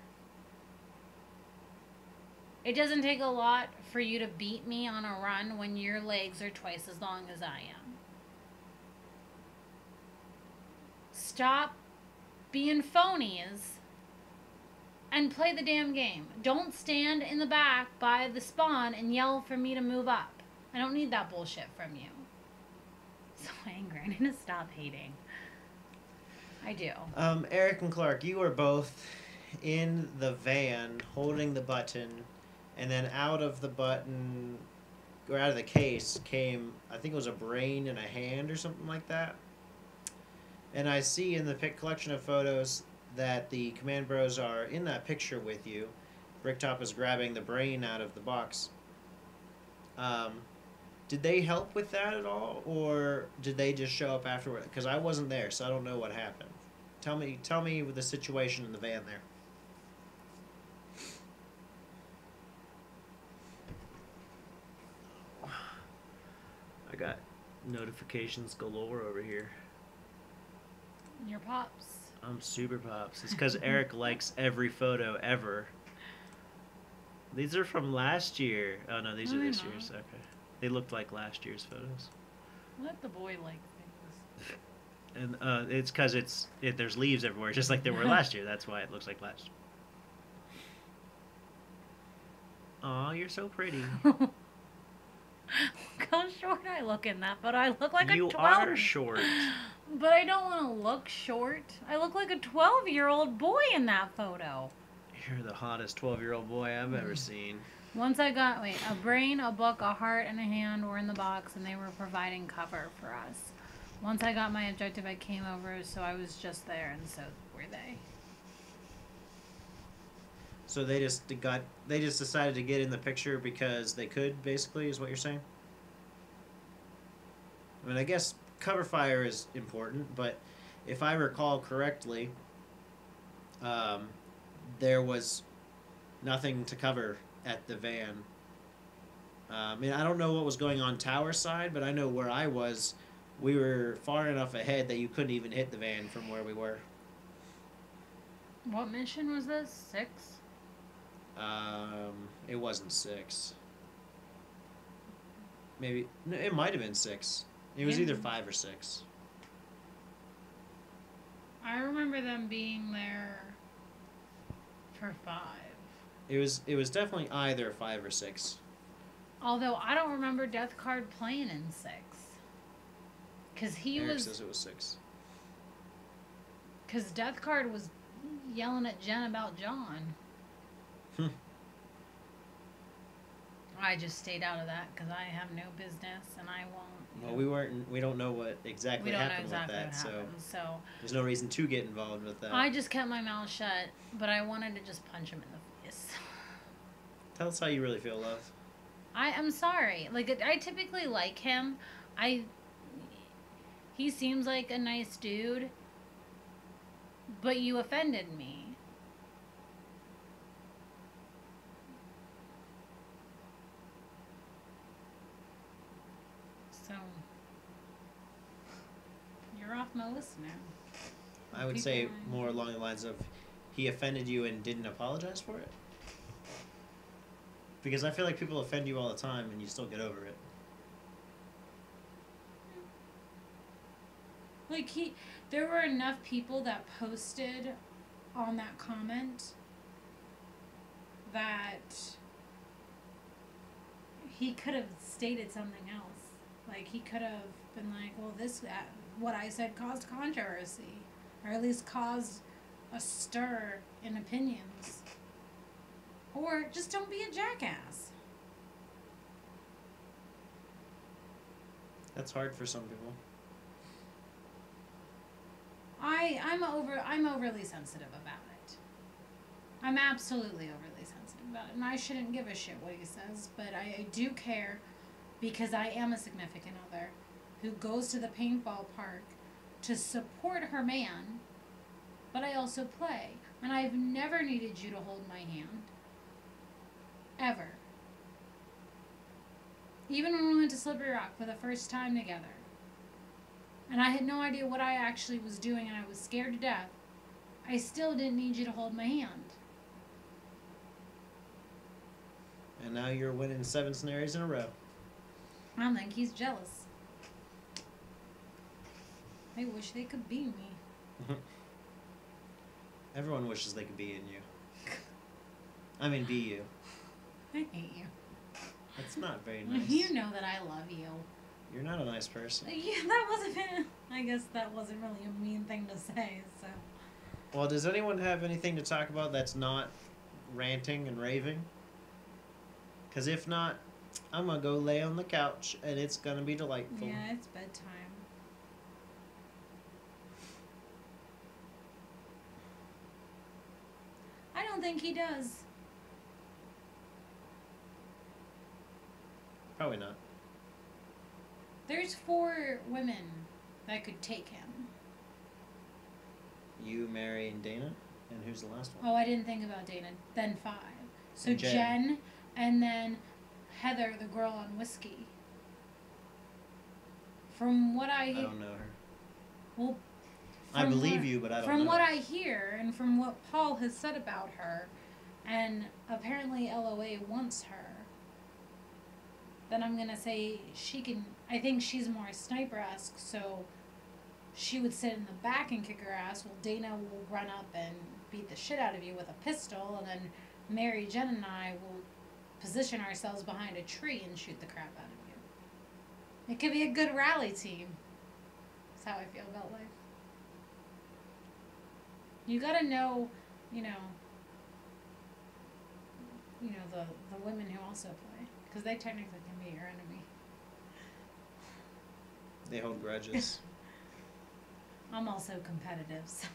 It doesn't take a lot for you to beat me on a run when your legs are twice as long as I am. Stop being phonies and play the damn game. Don't stand in the back by the spawn and yell for me to move up. I don't need that bullshit from you. So angry. I need to stop hating. I do.
Eric and Clark, you were both in the van holding the button, and then out of the button, or out of the case, came, I think it was a brain and a hand or something like that. And I see in the collection of photos that the Command Bros are in that picture with you. Bricktop is grabbing the brain out of the box. Did they help with that at all, or did they just show up afterward? Because I wasn't there, so I don't know what happened. Tell me the situation in the van there. I got notifications galore over here.
Your pops.
I'm super pops. It's because Eric likes every photo ever. These are from last year. Oh no, these
No,
are
they're
this
not.
year's. Okay. They looked like last year's photos.
Let the boy like things.
And it's because there's leaves everywhere, just like there were last year. That's why it looks like last year. Aw, you're so pretty.
Look how short I look in that, but I look like
You
a 12.
are short.
But I don't want to look short. I look like a 12-year-old boy in that photo.
You're the hottest 12-year-old boy I've ever seen.
Once I got, a brain, a book, a heart, and a hand were in the box, and they were providing cover for us. Once I got my objective, I came over, so I was just there, and so were they.
So they just decided to get in the picture because they could, basically, is what you're saying? I mean, I guess cover fire is important, but if I recall correctly, there was nothing to cover at the van. I mean, I don't know what was going on tower side, but I know where I was, we were far enough ahead that you couldn't even hit the van from where we were.
What mission was this? 6?
It wasn't 6. Maybe no, it might have been 6. It was either 5 or 6.
I remember them being there for 5.
It was definitely either 5 or 6.
Although I don't remember Death Card playing in 6. Because
Eric says it was 6.
Because Death Card was yelling at Jen about John. I just stayed out of that because I have no business and I won't.
Well, we don't know what exactly happened with that,
what happened, so
there's no reason to get involved with that.
I just kept my mouth shut, but I wanted to just punch him in the face.
Tell us how you really feel, love.
I'm sorry. Like, I typically like him. He seems like a nice dude, but you offended me. So, you're off my list now.
I would say more along the lines of he offended you and didn't apologize for it. Because I feel like people offend you all the time and you still get over it.
Like, there were enough people that posted on that comment that he could have stated something else. Like, he could have been like, well, what I said caused controversy, or at least caused a stir in opinions. Or just don't be a jackass.
That's hard for some people.
I'm overly sensitive about it. I'm absolutely overly sensitive about it, and I shouldn't give a shit what he says, but I do care because I am a significant other who goes to the paintball park to support her man, but I also play, and I've never needed you to hold my hand. Ever. Even when we went to Slippery Rock for the first time together, and I had no idea what I actually was doing and I was scared to death, I still didn't need you to hold my hand.
And now you're winning 7 scenarios in a row.
I think he's jealous. I wish they could be me.
Everyone wishes they could be in you. I mean, be you.
I hate you.
That's not very nice.
You know that I love you.
You're not a nice person.
Yeah, that wasn't. I guess that wasn't really a mean thing to say. So.
Well, does anyone have anything to talk about that's not ranting and raving? Because if not, I'm gonna go lay on the couch and it's gonna be delightful.
Yeah, it's bedtime. I don't think he does.
Probably not.
There's 4 women that could take him.
You, Mary, and Dana? And who's the last one?
Oh, I didn't think about Dana. Then 5. So
And
Jen, and then Heather, the girl on Whiskey. From what
I don't know her.
Well,
I believe you, but I don't know.
From what I hear, and from what Paul has said about her, and apparently LOA wants her, then I'm gonna say she can. I think she's more sniper-esque, so she would sit in the back and kick her ass. Well, Dana will run up and beat the shit out of you with a pistol, and then Mary Jen and I will position ourselves behind a tree and shoot the crap out of you. It could be a good rally team. That's how I feel about life. You gotta know, you know, the women who also play, because they technically can be your enemy.
They hold grudges.
I'm also competitive, so.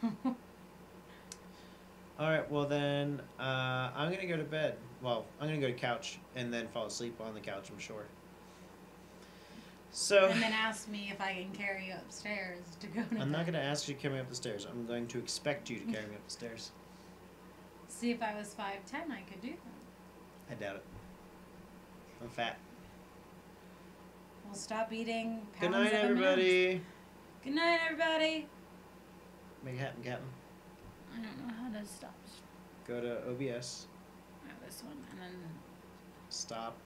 Alright, well then, I'm gonna go to bed. Well, I'm gonna go to couch and then fall asleep on the couch, I'm sure. So.
And then ask me if I can carry you upstairs to go to
I'm not
bed.
gonna ask you to carry me up the stairs. I'm going to expect you to carry me up the stairs.
See, if I was 5'10", I could do that.
I doubt it. I'm fat.
We'll stop eating
Good
pounds
night,
of M&Ms.
everybody.
Good night, everybody.
Make it happen, Captain.
I don't know how to stop.
Go to OBS.
This one, and then
Stop